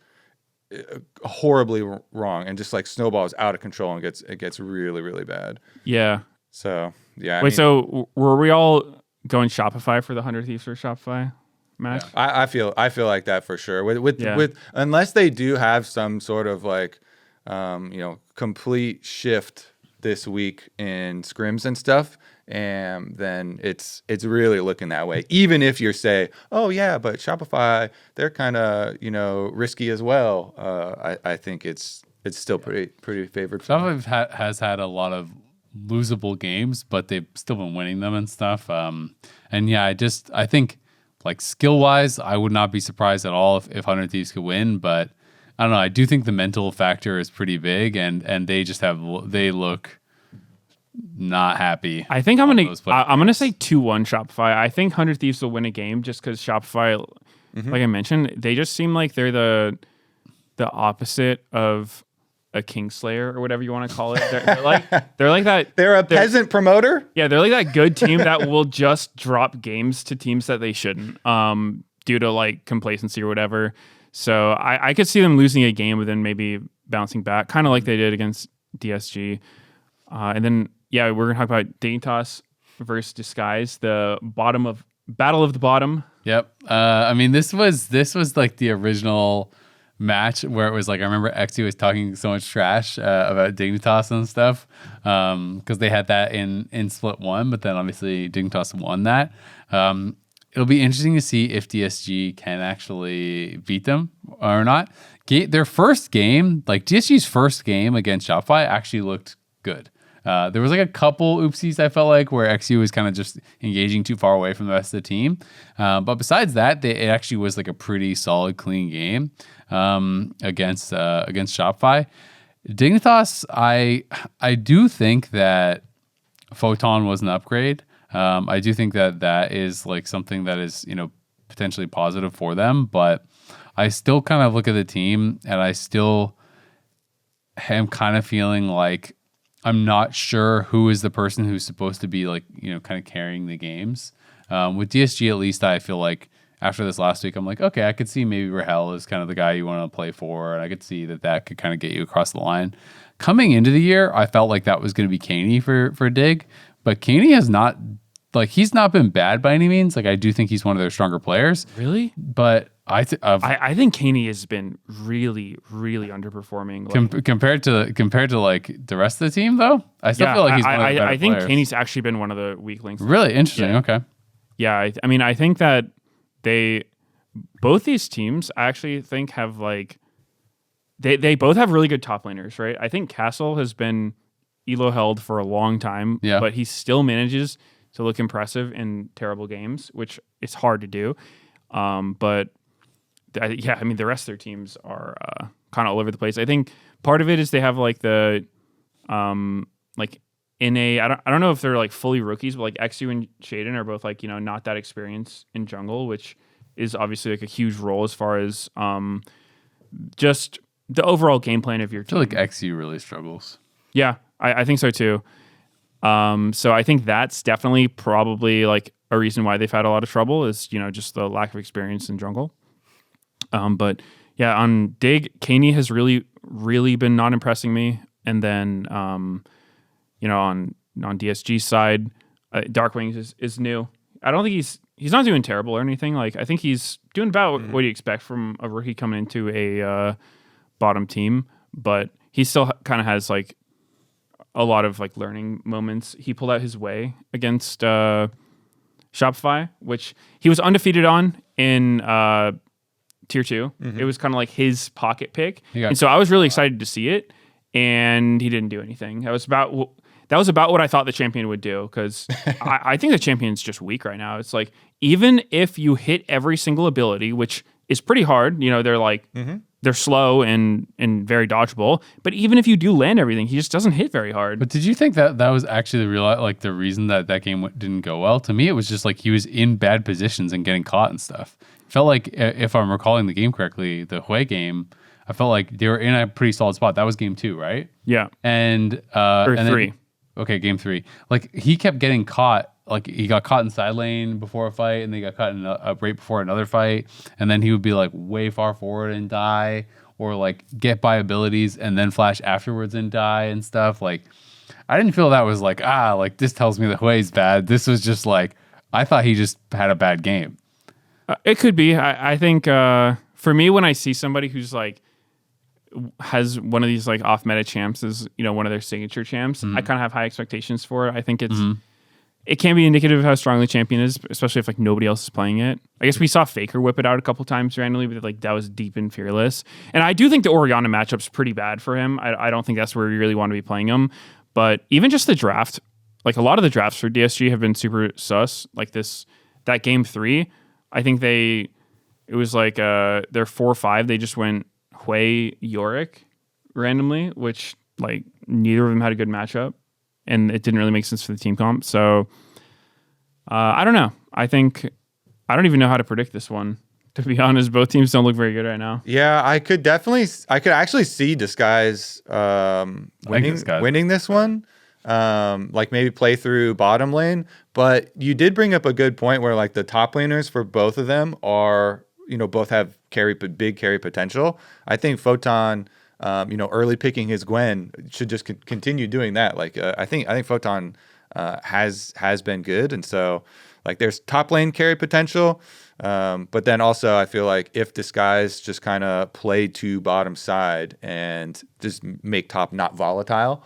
horribly wrong and just like snowballs out of control and gets really, really bad. Yeah. So yeah. So were we all going Shopify for the 100 Thieves for Shopify match? I feel like that for sure. With unless they do have some sort of like complete shift this week in scrims and stuff, and then it's really looking that way. Even if you're say, oh yeah, but Shopify, they're kind of risky as well. I think it's still pretty favored. Shopify has had a lot of losable games, but they've still been winning them and stuff. And yeah, I think like skill wise, I would not be surprised at all if 100 Thieves could win, but I don't know. I do think the mental factor is pretty big, and they look not happy. I think I'm gonna say 2-1 Shopify. I think 100 Thieves will win a game just because Shopify, like I mentioned, they just seem like they're the opposite of a Kingslayer or whatever you want to call it. They're like that. They're a peasant promoter. Yeah, they're like that good team that will just drop games to teams that they shouldn't, due to like complacency or whatever. So I could see them losing a game and then maybe bouncing back, kind of like they did against DSG. And then, yeah, we're going to talk about Dignitas versus Disguise, the Battle of the Bottom. Yep. I mean, this was like the original match where it was like, I remember XU was talking so much trash about Dignitas and stuff because they had that in split 1, but then obviously Dignitas won that. It'll be interesting to see if DSG can actually beat them or not. Their first game, like DSG's first game against Shopify, actually looked good. There was like a couple oopsies I felt like where XU was kind of just engaging too far away from the rest of the team. But besides that, it actually was like a pretty solid, clean game against Shopify. Dignitas, I do think that Photon was an upgrade. I do think that is like something that is, potentially positive for them, but I still kind of look at the team and I still am kind of feeling like I'm not sure who is the person who's supposed to be like, kind of carrying the games. With DSG, at least, I feel like after this last week, I'm like, okay, I could see maybe Rahel is kind of the guy you want to play for, and I could see that could kind of get you across the line. Coming into the year, I felt like that was going to be Caney for Dig, but Caney has not, like, he's not been bad by any means. Like, I do think he's one of their stronger players. Really? But I think Caney has been really, really underperforming. Like, compared to like the rest of the team, though, I still feel like he's one of the better I think players. Caney's actually been one of the weak links. Really interesting. Yeah. Okay. Yeah, I mean, I think that both these teams, I actually think have like they both have really good top laners, right? I think Castle has been elo held for a long time, but he still manages to look impressive in terrible games, which is hard to do. But I mean, the rest of their teams are kind of all over the place. I think part of it is they have like the like I don't know if they're like fully rookies, but like XU and Shaden are both like, not that experienced in jungle, which is obviously like a huge role as far as just the overall game plan of your team. I feel like XU really struggles. Yeah, I think so too. So I think that's definitely probably like a reason why they've had a lot of trouble is, just the lack of experience in jungle. But yeah, on Dig, Caney has really, really been not impressing me. And then, on DSG's side, Darkwings is new. I don't think he's not doing terrible or anything. Like, I think he's doing about what you expect from a rookie coming into a bottom team, but he still kind of has like a lot of like learning moments. He pulled out his way against Shopify, which he was undefeated on in tier 2. It was kind of like his pocket pick. And so I was really excited to see it, and he didn't do anything. That was about what I thought the champion would do, because I think the champion's just weak right now. It's like, even if you hit every single ability, which is pretty hard, they're like, they're slow and very dodgeable, but even if you do land everything, he just doesn't hit very hard. But did you think that was actually the reason that game didn't go well? To me, it was just like he was in bad positions and getting caught and stuff. Felt like, if I'm recalling the game correctly, the Hui game, I felt like they were in a pretty solid spot. That was game 2, right? Yeah. And or and 3. Okay, game 3. Like, he kept getting caught like he got caught in side lane before a fight, and then he got caught in right before another fight, and then he would be like way far forward and die, or like get by abilities and then flash afterwards and die and stuff. Like I didn't feel that was like like this tells me that Hui's bad. This was just like I thought he just had a bad game. It could be. I think for me, when I see somebody who's like has one of these like off meta champs as one of their signature champs, I kind of have high expectations for it. I think it can be indicative of how strong the champion is, especially if like nobody else is playing it. I guess we saw Faker whip it out a couple times randomly, but like that was deep and fearless. And I do think the Orianna matchup's pretty bad for him. I don't think that's where you really want to be playing him. But even just the draft, like a lot of the drafts for DSG have been super sus. Like that game 3, I think it was like their 4-5. They just went Hui Yorick randomly, which like neither of them had a good matchup, and it didn't really make sense for the team comp. So I don't know. I don't even know how to predict this one. To be honest, both teams don't look very good right now. Yeah, I could actually see Disguise winning this one. Like maybe play through bottom lane. But you did bring up a good point where like the top laners for both of them are, both have big carry potential. I think Photon, early picking his Gwen should just continue doing that. Like I think Photon has been good, and so like there's top lane carry potential. But then also I feel like if Disguise just kind of play to bottom side and just make top not volatile,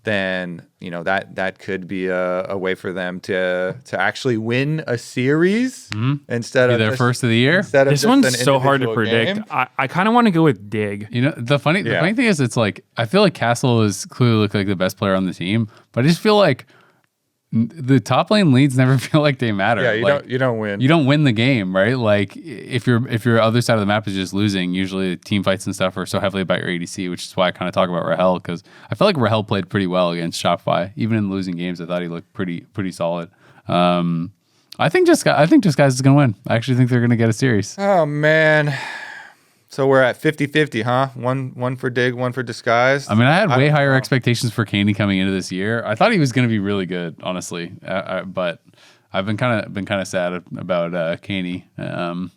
then that could be a way for them to actually win a series instead of their first of the year. This one's so hard to predict. I kind of want to go with Dig. The funny thing is, it's like I feel like Castle is clearly look like the best player on the team, but I just feel like the top lane leads never feel like they matter. Yeah, you don't win. You don't win the game, right? Like if your other side of the map is just losing, usually team fights and stuff are so heavily about your ADC, which is why I kind of talk about Rahel, because I feel like Rahel played pretty well against Shopify. Even in losing games, I thought he looked pretty solid. I think Disguise is gonna win. I actually think they're gonna get a series. Oh man. So we're at 50-50, huh? One for Dig, one for Disguise. I mean, I had way higher expectations for Kaney coming into this year. I thought he was going to be really good, honestly. But I've been kind of sad about Kaney. Yeah,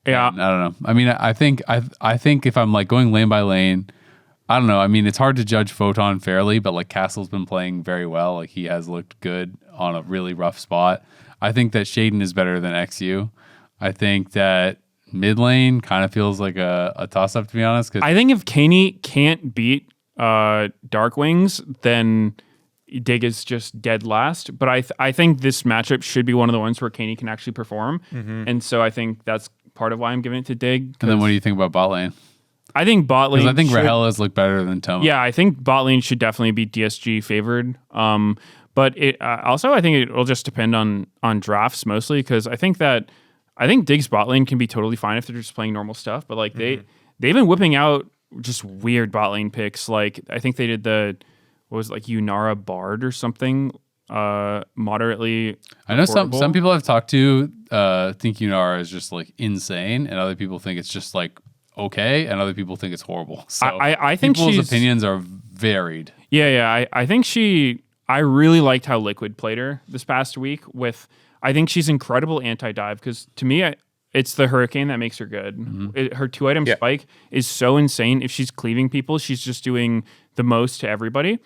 I don't know. I mean, I think if I'm like going lane by lane, I don't know. I mean, it's hard to judge Photon fairly, but like Castle's been playing very well. Like he has looked good on a really rough spot. I think that Shaden is better than XU. I think that mid lane kind of feels like a toss up, to be honest. I think if Kaney can't beat Dark Wings, then Dig is just dead last. But I think this matchup should be one of the ones where Kaney can actually perform, and so I think that's part of why I'm giving it to Dig. And then what do you think about bot lane? I think bot lane. I think Rahel has looked better than Toma. Yeah, I think bot lane should definitely be DSG favored. But it also I think it will just depend on drafts mostly, because I think Dig's bot lane can be totally fine if they're just playing normal stuff. But like they've been whipping out just weird bot lane picks. Like I think they did Yunara Bard or something moderately. I know some people I've talked to think Yunara is just like insane, and other people think it's just like okay, and other people think it's horrible. So I think people's opinions are varied. Yeah. I think I really liked how Liquid played her this past week with. I think she's incredible anti-dive, because to me, it's the Hurricane that makes her good. Her 2-item spike is so insane. If she's cleaving people, she's just doing the most to everybody.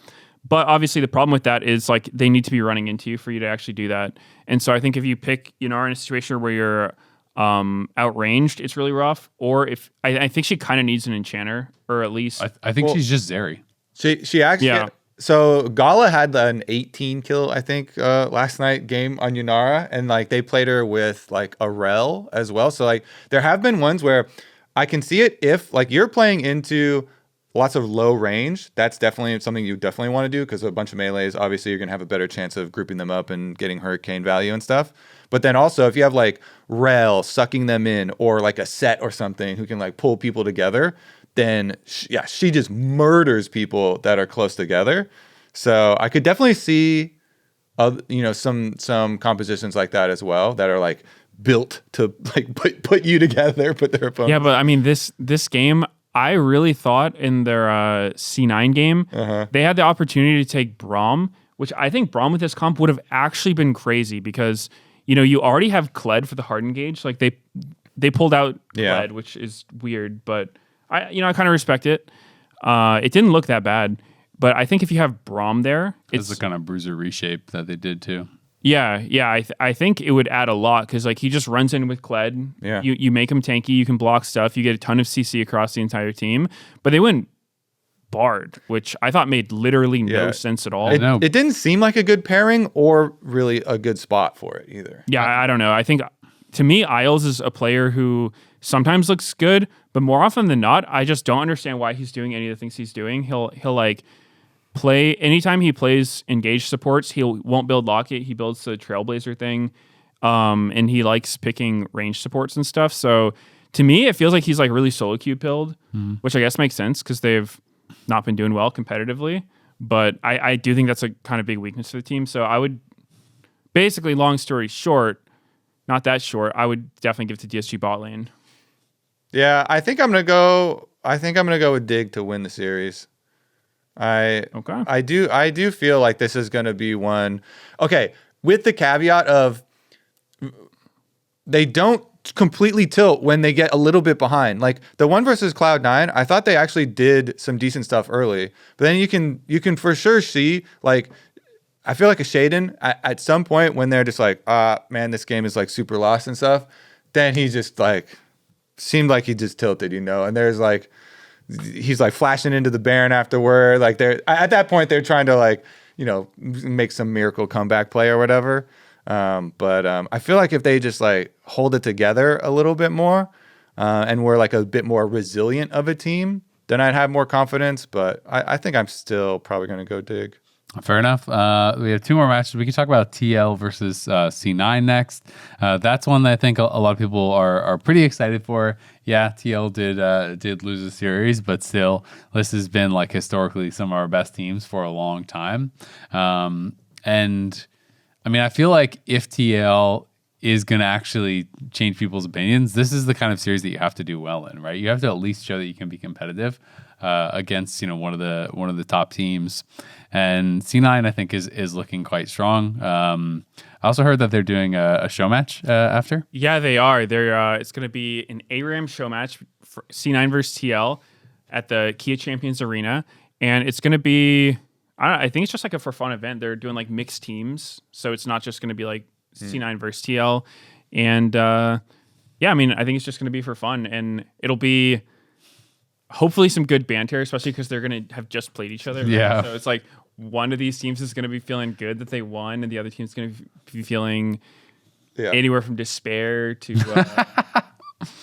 But obviously the problem with that is like they need to be running into you for you to actually do that. And so I think if you pick Yunara in a situation where you're outranged, it's really rough. Or if I think she kind of needs an enchanter, or at least I think she's just Zeri. She actually. Yeah. So Gala had an 18 kill, I think, last night game on Yunara, and like they played her with like a Rel as well. So like there have been ones where I can see it if like you're playing into lots of low range. That's definitely something you definitely want to do, because a bunch of melees, obviously you're gonna have a better chance of grouping them up and getting Hurricane value and stuff. But then also if you have like Rel sucking them in, or like a Set or something who can like pull people together, then she just murders people that are close together. So I could definitely see, some compositions like that as well that are like built to like put you together, put their opponent. Yeah, but I mean this game, I really thought in their C9 game they had the opportunity to take Braum which I think Braum with this comp would have actually been crazy because, you already have Kled for the hard engage. Like they pulled out Kled, which is weird, but I kind of respect it. It didn't look that bad, but I think if you have Braum there, it's the kind of bruiser reshape that they did too. Yeah. I think it would add a lot because like he just runs in with Kled. Yeah. You make him tanky. You can block stuff. You get a ton of CC across the entire team. But they went Bard, which I thought made literally no sense at all. It didn't seem like a good pairing or really a good spot for it either. Yeah, I don't know. I think to me, Isles is a player who sometimes looks good, but more often than not, I just don't understand why he's doing any of the things he's doing. He'll like play anytime he plays engaged supports. He won't build Locket. He builds the Trailblazer thing, and he likes picking range supports and stuff. So to me, it feels like he's like really solo queue pilled, which I guess makes sense because they've not been doing well competitively. But I do think that's a kind of big weakness for the team. So I would basically, long story short, not that short, I would definitely give it to DSG bot lane. Yeah, I think I'm gonna go with Dig to win the series. I do feel like this is gonna be one. Okay, with the caveat of they don't completely tilt when they get a little bit behind. Like the one versus Cloud9, I thought they actually did some decent stuff early, but then you can for sure see like. I feel like a Shaden at some point when they're just like, man, this game is like super lost and stuff. Then he just like seemed like he just tilted, and there's like, he's like flashing into the Baron afterward. Like they're at that point, they're trying to like, make some miracle comeback play or whatever. But I feel like if they just like hold it together a little bit more and we're like a bit more resilient of a team, then I'd have more confidence. But I think I'm still probably going to go Dig. Fair enough. We have two more matches. We can talk about TL versus C9 next. That's one that I think a lot of people are pretty excited for. Yeah, TL did lose a series, but still, this has been like historically some of our best teams for a long time. And I mean, I feel like if TL is going to actually change people's opinions, this is the kind of series that you have to do well in, right? You have to at least show that you can be competitive against one of the top teams. And C9, I think, is looking quite strong. I also heard that they're doing a show match after. Yeah, they are. It's going to be an ARAM show match for C9 versus TL at the Kia Champions Arena. And it's going to be, I think it's just like a for fun event. They're doing like mixed teams. So it's not just going to be like C9 versus TL. And yeah, I mean, I think it's just going to be for fun. And it'll be hopefully some good banter, especially because they're going to have just played each other. Yeah. So it's like one of these teams is going to be feeling good that they won, and the other team's going to be feeling anywhere from despair to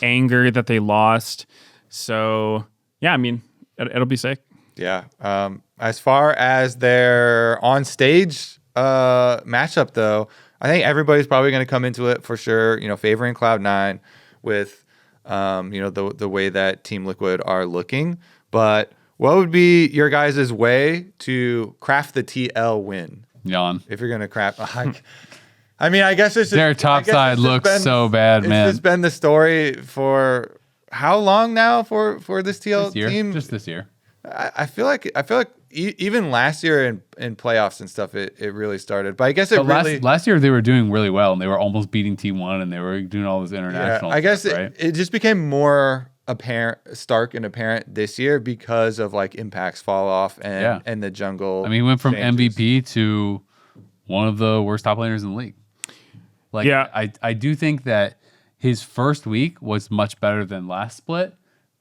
anger that they lost. So yeah, I mean, it'll be sick. Yeah. As far as their on stage matchup, though, I think everybody's probably going to come into it for sure. Favoring Cloud9 with the way that Team Liquid are looking. But what would be your guys' way to craft the TL win? Jan. If you're going to craft... I mean, I guess it's just... Their top side looks so bad, man. It's just been the story for how long now for this TL team? Just this year. I feel like even last year in playoffs and stuff, it really started. But I guess last year they were doing really well, and they were almost beating T1, and they were doing all this international. I guess stuff, right? it just became more stark and apparent this year because of like Impact's fall off and the jungle. I mean, he went from changes. MVP to one of the worst top laners in the league. Like, yeah, I do think that his first week was much better than last split,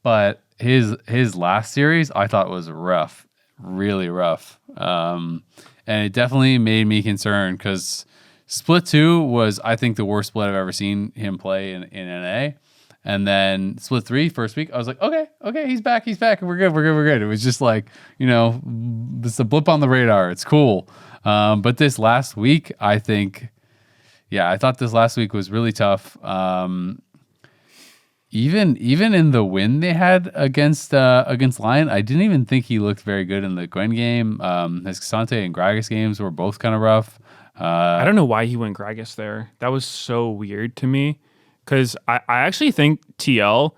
but his last series I thought was rough, really rough, and it definitely made me concerned because split 2 was, I think, the worst split I've ever seen him play in NA. And then split 3, first week, I was like, okay, he's back, we're good. It was just like, this is a blip on the radar. It's cool. But this last week, I think, I thought this last week was really tough. Even in the win they had against Lyon, I didn't even think he looked very good in the Gwen game. His Xante and Gragas games were both kind of rough. I don't know why he went Gragas there. That was so weird to me. Because I actually think TL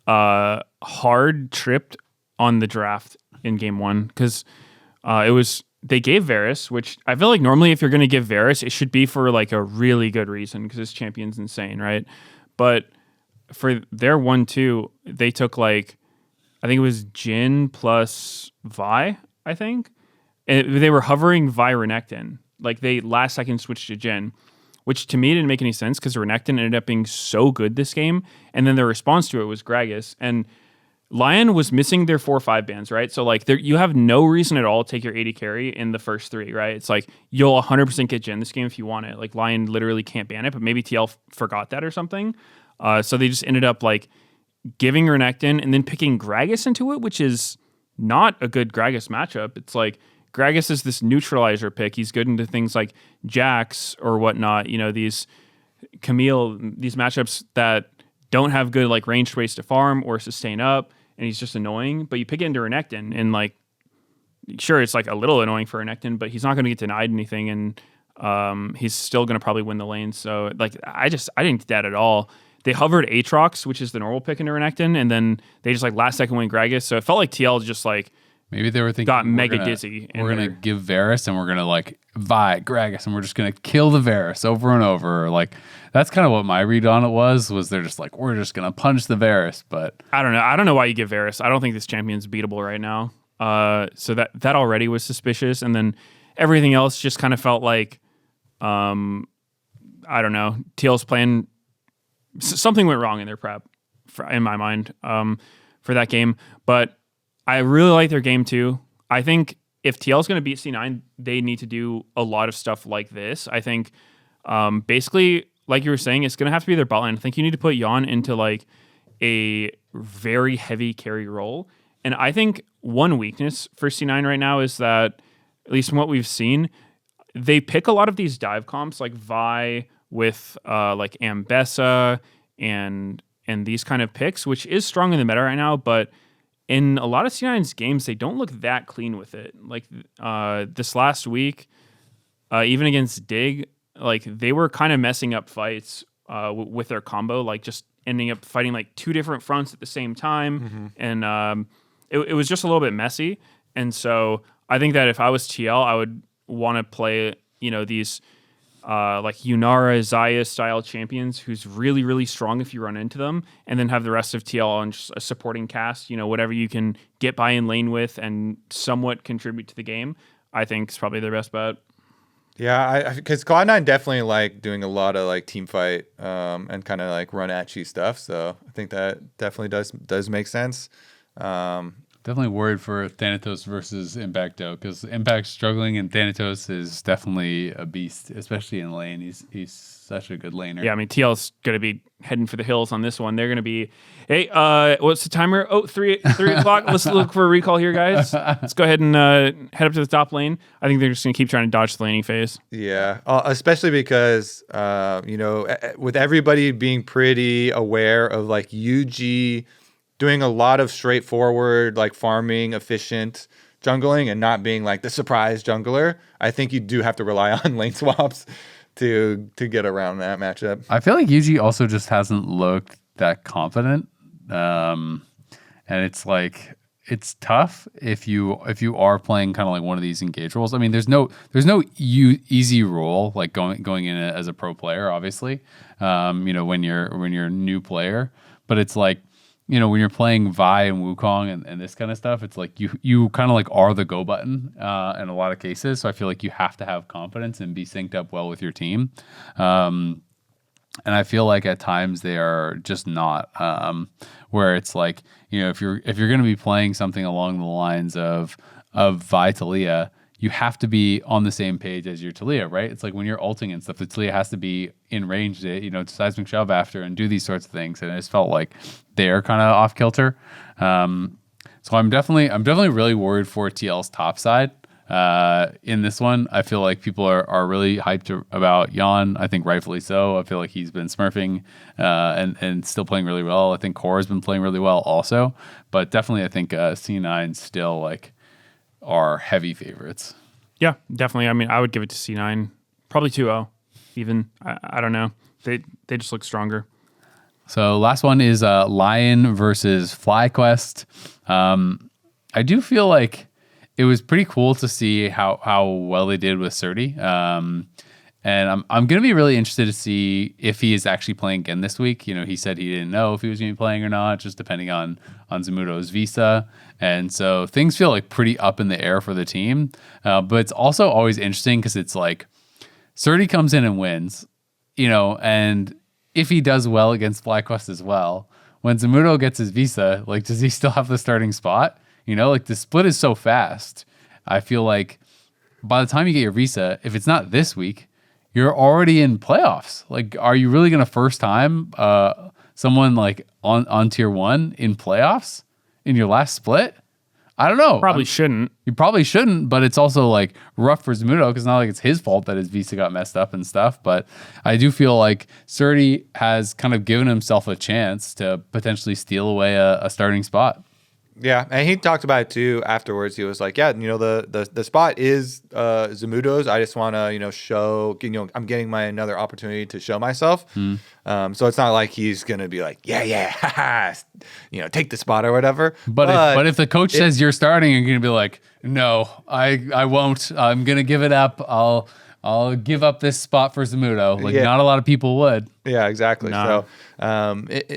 hard tripped on the draft in game 1. Because it was they gave Varus, which I feel like normally if you're going to give Varus, it should be for like a really good reason because this champion's insane, right? But for their 1-2, they took like, I think it was Jhin plus Vi, I think. And they were hovering Vi Renekton. Like they last second switched to Jhin, which to me didn't make any sense because Renekton ended up being so good this game. And then their response to it was Gragas. And Lyon was missing their 4-5 bans, right? So like you have no reason at all to take your AD carry in the first 3, right? It's like you'll 100% get Jhin this game if you want it. Like Lyon literally can't ban it, but maybe TL forgot that or something. So they just ended up like giving Renekton and then picking Gragas into it, which is not a good Gragas matchup. It's like Gragas is this neutralizer pick. He's good into things like Jax or whatnot. You know, these Camille, these matchups that don't have good like ranged ways to farm or sustain up, and he's just annoying. But you pick it into Renekton, and like, sure, it's like a little annoying for Renekton, but he's not going to get denied anything, and he's still going to probably win the lane. So like, I didn't get that at all. They hovered Aatrox, which is the normal pick into Renekton, and then they just like last second win Gragas. So it felt like TL just like maybe they were thinking got mega dizzy. We're gonna give Varus and we're gonna like Vi Gragas and we're just gonna kill the Varus over and over. Like that's kind of what my read on it was they're just like we're just gonna punch the Varus. But I don't know why you give Varus. I don't think this champion's beatable right now. So that already was suspicious, and then everything else just kind of felt like I don't know. TL's plan. Something went wrong in their prep, in my mind, for that game. But I really like their game too. I think if TL is going to beat C9, they need to do a lot of stuff like this. I think basically, like you were saying, it's going to have to be their bot lane. I think you need to put Yon into like a very heavy carry role. And I think one weakness for C9 right now is that, at least from what we've seen, they pick a lot of these dive comps like Vi with like Ambessa and these kind of picks, which is strong in the meta right now, but in a lot of C9's games, they don't look that clean with it. Like this last week, even against Dig, like they were kind of messing up fights with their combo, like just ending up fighting like 2 different fronts at the same time. Mm-hmm. And it was just a little bit messy. And so I think that if I was TL, I would want to play, you know, these like Yunara, Xayah style champions who's really, really strong if you run into them, and then have the rest of TL on just a supporting cast, you know, whatever you can get by in lane with and somewhat contribute to the game, I think is probably their best bet. Yeah, because Cloud9 definitely like doing a lot of like team fight and kind of like run at you stuff. So I think that definitely does make sense. Definitely worried for Thanatos versus Impact though, because Impact's struggling and Thanatos is definitely a beast, especially in lane. He's such a good laner. Yeah, I mean TL's going to be heading for the hills on this one. They're going to be, hey, what's the timer? Oh, 3 o'clock. Let's look for a recall here, guys. Let's go ahead and head up to the top lane. I think they're just going to keep trying to dodge the laning phase. Yeah, especially because you know, with everybody being pretty aware of like UG doing a lot of straightforward, like farming, efficient jungling and not being like the surprise jungler, I think you do have to rely on lane swaps to get around that matchup. I feel like UG also just hasn't looked that confident. And it's like, it's tough if you are playing kind of like one of these engage roles. I mean, there's no easy role like going in as a pro player, obviously. You know, when you're a new player, but it's like, you know, when you're playing Vi and Wukong and this kind of stuff, it's like you kind of like are the go button in a lot of cases. So I feel like you have to have confidence and be synced up well with your team. And I feel like at times they are just not. Where it's like, you know, if you're going to be playing something along the lines of Vi Talia, you have to be on the same page as your Talia, right? It's like when you're ulting and stuff, the Talia has to be in range to, you know, to seismic shove after and do these sorts of things. And it just felt like they're kind of off kilter. So I'm definitely really worried for TL's top side. In this one, I feel like people are really hyped about Yon. I think rightfully so. I feel like he's been smurfing and still playing really well. I think Core's been playing really well also. But definitely I think C9 still like are heavy favorites. Yeah, definitely. I mean, I would give it to C9. Probably 2-0 even. I don't know. They just look stronger. So last one is Lyon versus FlyQuest. I do feel like it was pretty cool to see how well they did with Surdy. And I'm going to be really interested to see if he is actually playing again this week. You know, he said he didn't know if he was going to be playing or not, just depending on Zamudo's visa. And so things feel like pretty up in the air for the team. But it's also always interesting because it's like Surdy comes in and wins, you know, and if he does well against FlyQuest as well, when Zamudo gets his visa, like, does he still have the starting spot? You know, like the split is so fast. I feel like by the time you get your visa, if it's not this week, you're already in playoffs. Like, are you really going to first time someone like on tier 1 in playoffs in your last split? I don't know. Probably shouldn't. You probably shouldn't, but it's also like rough for Zamudo because not like it's his fault that his visa got messed up and stuff. But I do feel like Surdy has kind of given himself a chance to potentially steal away a starting spot. Yeah, and he talked about it too afterwards. He was like, "Yeah, you know, the spot is Zamudo's. I just want to, you know, show, you know, I'm getting my another opportunity to show myself. So it's not like he's gonna be like, yeah, you know, take the spot or whatever. But if the coach says you're starting, you're gonna be like, no, I won't. I'm gonna give it up. I'll give up this spot for Zamudo. Like, not a lot of people would. Yeah, exactly. Nah. So,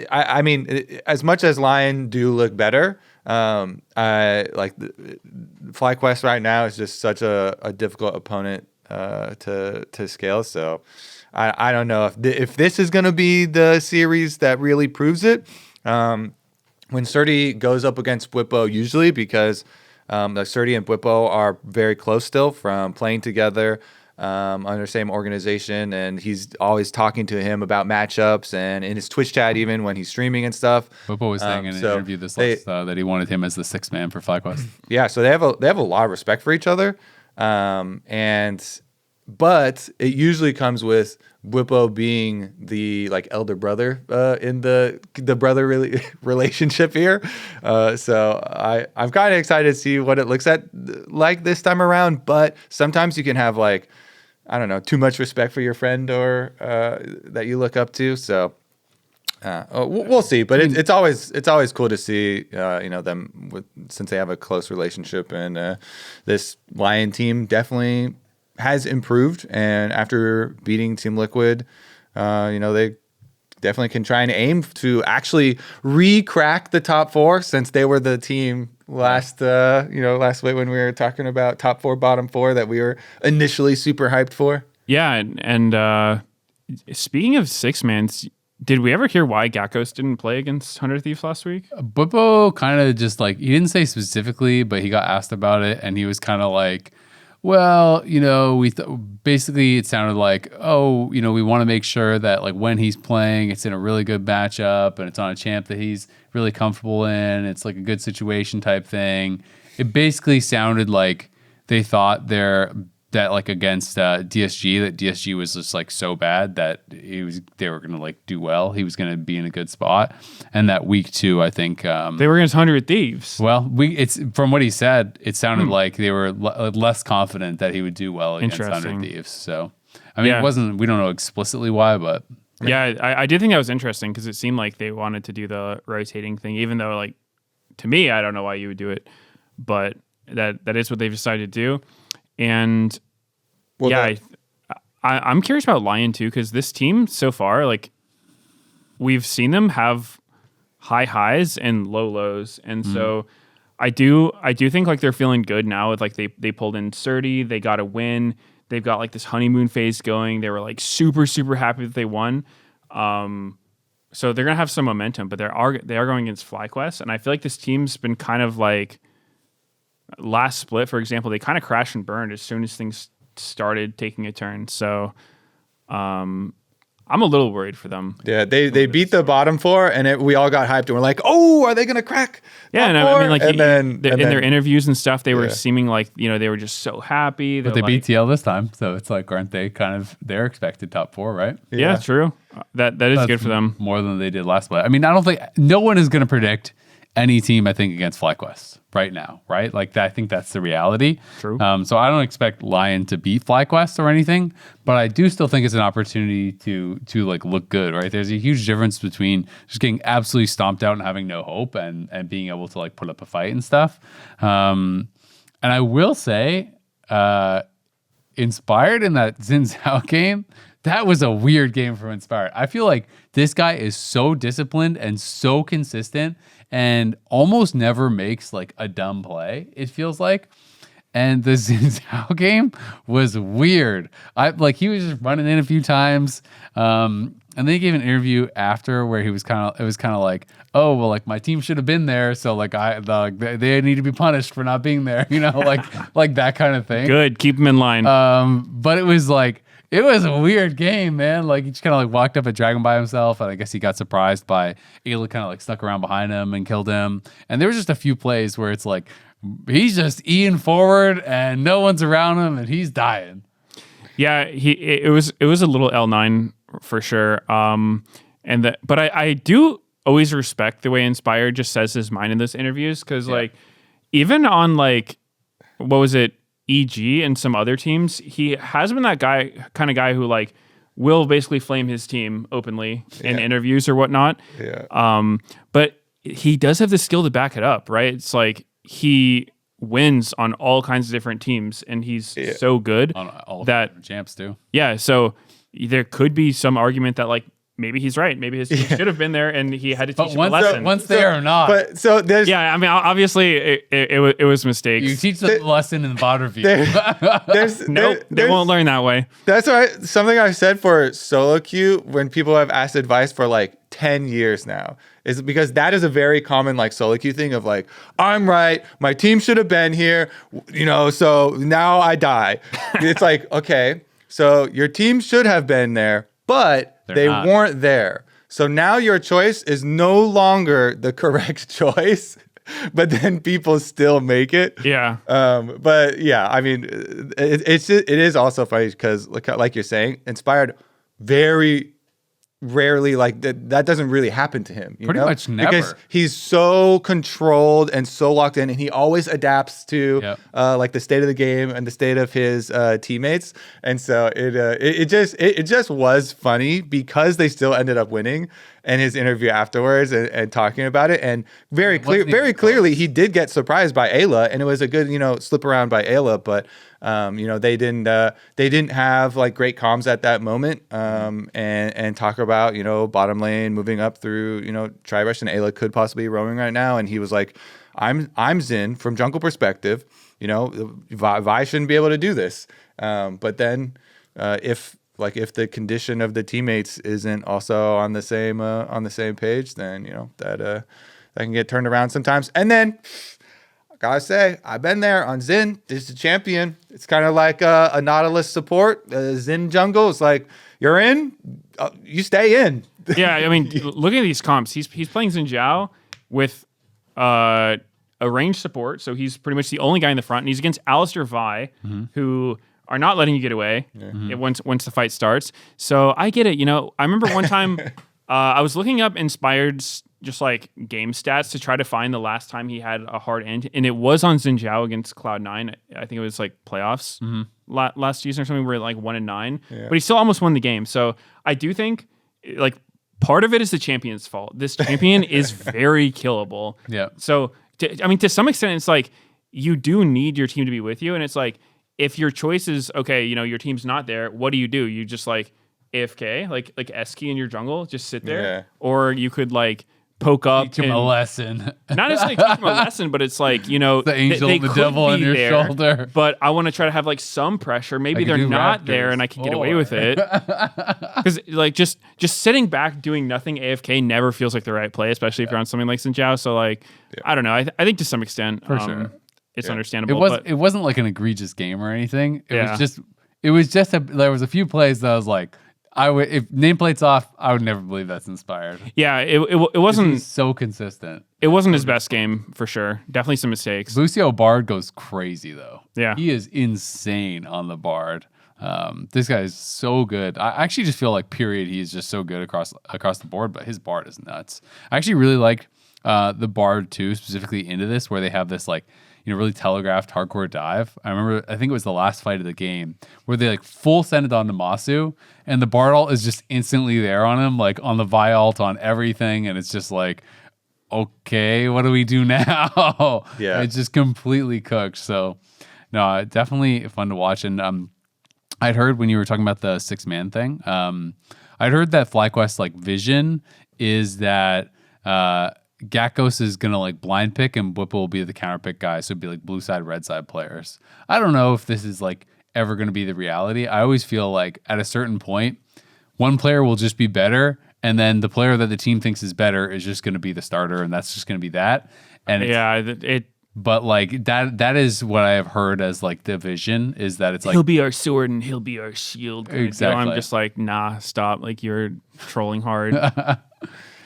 I mean, as much as Lyon do look better. I like FlyQuest right now is just such a difficult opponent to scale. So I don't know if this is going to be the series that really proves it. When Surdy goes up against Bwipo, usually because Surdy and Bwipo are very close still from playing together. Under the same organization, and he's always talking to him about matchups and in his Twitch chat, even when he's streaming and stuff. Bwipo was saying in an interview that he wanted him as the sixth man for FlyQuest. Yeah, so they have a lot of respect for each other, but it usually comes with Bwipo being the like elder brother in the brother relationship here. So I'm kind of excited to see what it looks like this time around. But sometimes you can have like, I don't know, too much respect for your friend or that you look up to. So we'll see. But it's always cool to see you know, them since they have a close relationship, and this Lyon team definitely has improved, and after beating Team Liquid, you know, they definitely can try and aim to actually re-crack the top 4, since they were the team last week when we were talking about top 4, bottom 4 that we were initially super hyped for. Yeah, and speaking of six-mans, did we ever hear why Gakkos didn't play against 100 Thieves last week? Bwipo kind of just like, he didn't say specifically, but he got asked about it, and he was kind of like, well, you know, basically it sounded like, oh, you know, we want to make sure that like when he's playing, it's in a really good matchup and it's on a champ that he's really comfortable in. It's like a good situation type thing. It basically sounded like they thought that like against DSG, that DSG was just like so bad that they were gonna like do well. He was gonna be in a good spot, and that week 2, I think they were against 100 Thieves. Well, it's from what he said, it sounded like they were less confident that he would do well against 100 Thieves. So, I mean, it wasn't. We don't know explicitly why, but yeah, I did think that was interesting because it seemed like they wanted to do the rotating thing, even though, like, to me, I don't know why you would do it, but that is what they've decided to do. And I'm curious about Lyon too, because this team so far, like, we've seen them have high highs and low lows, and so I do think like they're feeling good now. With like they pulled in Surdy, they got a win. They've got like this honeymoon phase going. They were like super happy that they won. So they're gonna have some momentum, but they are going against FlyQuest, and I feel like this team's been kind of like. Last split, for example, they kind of crashed and burned as soon as things started taking a turn. So I'm a little worried for them. Yeah, they beat the bottom 4, and we all got hyped, and we're like, oh, are they going to crack? Yeah, and I mean, like, in their interviews and stuff, they were seeming like, you know, they were just so happy. But they beat TL this time, so it's like, aren't they kind of their expected top 4, right? Yeah, true. That is good for them. More than they did last split. I mean, I don't think no one is going to predict any team, I think, against FlyQuest right now, right? Like, I think that's the reality. True. So I don't expect Lyon to beat FlyQuest or anything, but I do still think it's an opportunity to like look good, right? There's a huge difference between just getting absolutely stomped out and having no hope and being able to like put up a fight and stuff. And I will say, Inspired in that Xin Zhao game, that was a weird game from Inspired. I feel like this guy is so disciplined and so consistent and almost never makes like a dumb play, it feels like. And the Xin Zhao game was weird. He was just running in a few times. And then he gave an interview after where it was kind of like, oh, well, like my team should have been there. So like they need to be punished for not being there, like that kind of thing. Good. Keep him in line. But it was a weird game, man. Like he just kind of like walked up a dragon by himself. And I guess he got surprised by Ayla kind of like stuck around behind him and killed him. And there was just a few plays where it's like, he's just eating forward and no one's around him and he's dying. Yeah, it was a little L9 for sure. But I do always respect the way Inspired just says his mind in those interviews because like even on like what was it, EG and some other teams, he has been that kind of guy who like will basically flame his team openly in interviews or whatnot. Yeah. But he does have the skill to back it up, right? It's like he wins on all kinds of different teams and he's so good on all that champs too. Yeah, so there could be some argument that like maybe he's right. Maybe his team should have been there and he had to teach him a lesson. Once they are not. But so there's I mean obviously it was mistakes. You teach them the lesson in the VOD review. They won't learn that way. That's right. Something I've said for solo queue when people have asked advice for like 10 years now is because that is a very common like solo queue thing of like, I'm right, my team should have been here, so now I die. It's like, okay, so your team should have been there, but they weren't there. So now your choice is no longer the correct choice, but then people still make it. Yeah. But yeah, I mean, it is also funny because like you're saying, Inspired very rarely like that doesn't really happen to him. Pretty much never. Because he's so controlled and so locked in and he always adapts to like the state of the game and the state of his teammates. And so it just was funny because they still ended up winning and his interview afterwards and talking about it. And very clearly he did get surprised by Ayla and it was a good, slip around by Ayla, but they didn't have like great comms at that moment and talk about bottom lane moving up through Tribush and Ayla could possibly be roaming right now and he was like I'm Xin from jungle perspective Vi shouldn't be able to do this but then if the condition of the teammates isn't also on the same page then that can get turned around sometimes. And then gotta say, I've been there on Xin. This is a champion. It's kind of like a Nautilus support. Xin jungle. It's like, you're in, you stay in. Yeah, I mean, looking at these comps, he's playing Xin Zhao with a ranged support, so he's pretty much the only guy in the front, and he's against Alistair Vi, who are not letting you get away once the fight starts. So I get it. I remember one time I was looking up Inspired's just like game stats to try to find the last time he had a hard end, and it was on Xin Zhao against Cloud9. I think it was like playoffs last season or something where like 1-9, but he still almost won the game. So I do think like part of it is the champion's fault. This champion is very killable. Yeah. So to some extent, it's like you do need your team to be with you, and it's like if your choice is okay, your team's not there. What do? You just like AFK, like S-key in your jungle, just sit there, or you could like poke up, teach him a lesson. Not necessarily teach him a lesson, but it's like the angel, the devil on your shoulder. But I want to try to have like some pressure. Maybe they're not there, and I can get away with it. Because like just sitting back doing nothing AFK never feels like the right play, especially if you're on something like Xin Zhao. So like I don't know. I think to some extent, for sure, it's understandable. It wasn't like an egregious game or anything. It was just there was a few plays that I was like, if nameplate's off, I would never believe that's Inspired. Yeah, it wasn't so consistent. It wasn't his best game for sure. Definitely some mistakes. Lucio Bard goes crazy though. Yeah, he is insane on the Bard. This guy is so good. I actually just feel like period he is just so good across the board. But his Bard is nuts. I actually really like the Bard too, specifically into this where they have this like really telegraphed hardcore dive. I think it was the last fight of the game where they like full send it on to Masu and the Bard ult is just instantly there on him, like on the Vi ult, on everything. And it's just like, okay, what do we do now? Yeah. It's just completely cooked. So, no, definitely fun to watch. And I'd heard when you were talking about the 6-man thing, I'd heard that FlyQuest like vision is that Gakkos is gonna like blind pick and Whipple will be the counter pick guy, so it'd be like blue side, red side players. I don't know if this is like ever gonna be the reality. I always feel like at a certain point, one player will just be better, and then the player that the team thinks is better is just gonna be the starter, and that's just gonna be that. And but like that is what I have heard as like the vision is that it's like he'll be our sword and he'll be our shield. Exactly. I'm just like, nah, stop. Like you're trolling hard.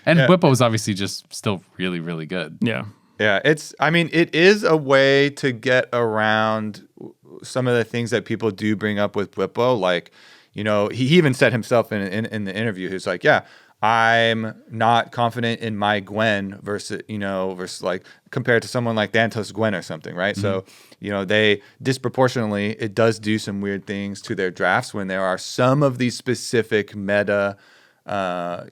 And Whippo is obviously just still really, really good. Yeah. Yeah, it is a way to get around some of the things that people do bring up with Whippo. Like, he even said himself in the interview, he's like, yeah, I'm not confident in my Gwen versus like compared to someone like Dantos Gwen or something, right? Mm-hmm. So, they disproportionately, it does do some weird things to their drafts when there are some of these specific meta top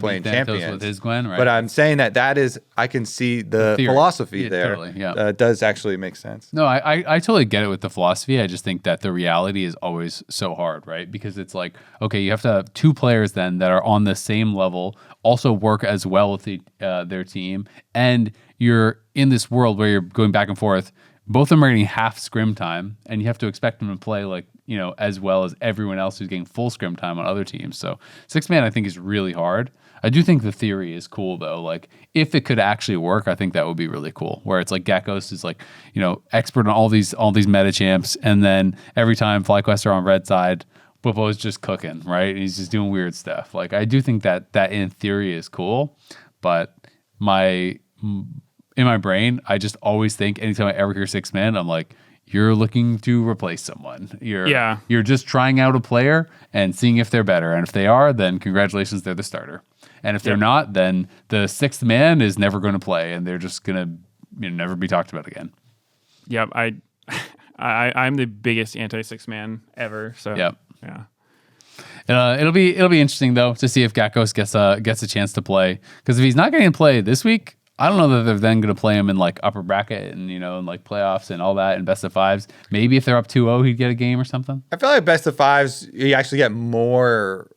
lane champions with his Gwen, right? But I'm saying that is, I can see the philosophy there. Totally, yeah. Does actually make sense. No, I totally get it with the philosophy. I just think that the reality is always so hard, right? Because it's like, okay, you have to have 2 players then that are on the same level, also work as well with their team, and you're in this world where you're going back and forth. Both of them are getting half scrim time, and you have to expect them to play like, as well as everyone else who's getting full scrim time on other teams. So 6-man, I think, is really hard. I do think the theory is cool, though. Like, if it could actually work, I think that would be really cool. Where it's like Gakkos is like, expert on all these meta champs, and then every time FlyQuest are on red side, Whippo is just cooking, right? And he's just doing weird stuff. Like, I do think that in theory is cool, but in my brain, I just always think anytime I ever hear 6-man, I'm like, you're looking to replace someone. You're just trying out a player and seeing if they're better. And if they are, then congratulations, they're the starter. And if they're not, then the 6th man is never going to play, and they're just going to never be talked about again. Yep, I'm the biggest anti-6-man ever. So yep. Yeah. It'll be interesting though to see if Gakkos gets a chance to play, because if he's not getting to play this week, I don't know that they're then going to play him in like upper bracket and in like playoffs and all that and best of 5s. Maybe if they're up 2-0, he'd get a game or something. I feel like best of 5s, you actually get more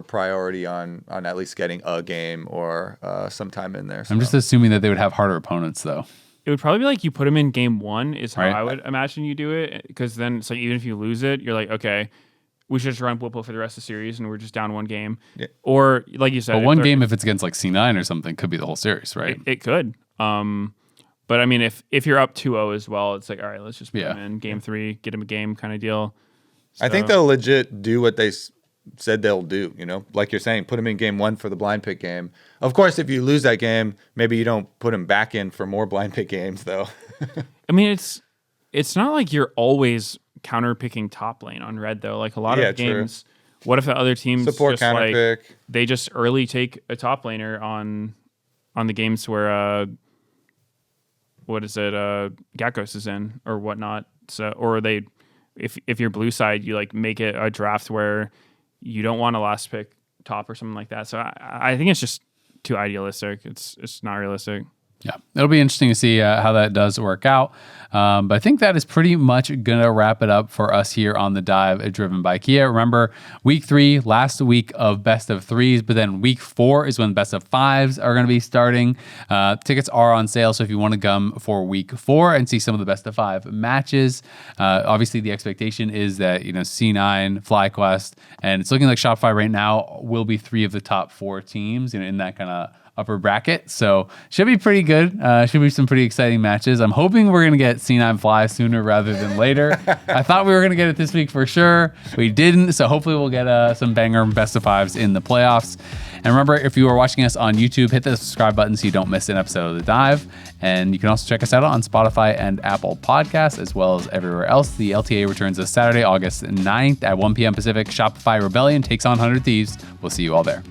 priority on at least getting a game or some time in there. So. I'm just assuming that they would have harder opponents though. It would probably be like you put him in game 1 is how Right. I would imagine you do it, because then it's like even if you lose it, you're like, okay, we should just run Whippo for the rest of the series and we're just down 1 game. Yeah. Or like you said, but one game if it's against like C9 or something could be the whole series, right? It could. But I mean, if you're up 2-0 as well, it's like, all right, let's just put him in game 3, get him a game kind of deal. So, I think they'll legit do what they said they'll do, like you're saying, put him in game 1 for the blind pick game. Of course, if you lose that game, maybe you don't put him back in for more blind pick games though. I mean, it's not like you're always counter picking top lane on red though. Like a lot of games, true. What if the other teams support just counter like pick? They just early take a top laner on the games where Gakkos is in or whatnot. So or they if you're blue side, you like make it a draft where you don't want a last pick top or something like that. So I think it's just too idealistic. It's not realistic. Yeah, it'll be interesting to see how that does work out. But I think that is pretty much going to wrap it up for us here on The Dive, driven by Kia. Remember, week 3, last week of best of 3s, but then week 4 is when best of 5s are going to be starting. Tickets are on sale, so if you want to come for week 4 and see some of the best of 5 matches, obviously the expectation is that C9, FlyQuest, and it's looking like Shopify right now will be 3 of the top 4 teams in that kind of upper bracket. So should be pretty good. Should be some pretty exciting matches. I'm hoping we're going to get C9 Fly sooner rather than later. I thought we were going to get it this week for sure. We didn't. So hopefully we'll get some banger best of 5s in the playoffs. And remember, if you are watching us on YouTube, hit the subscribe button so you don't miss an episode of The Dive. And you can also check us out on Spotify and Apple Podcasts, as well as everywhere else. The LTA returns this Saturday, August 9th at 1 p.m. Pacific. Shopify Rebellion takes on 100 Thieves. We'll see you all there.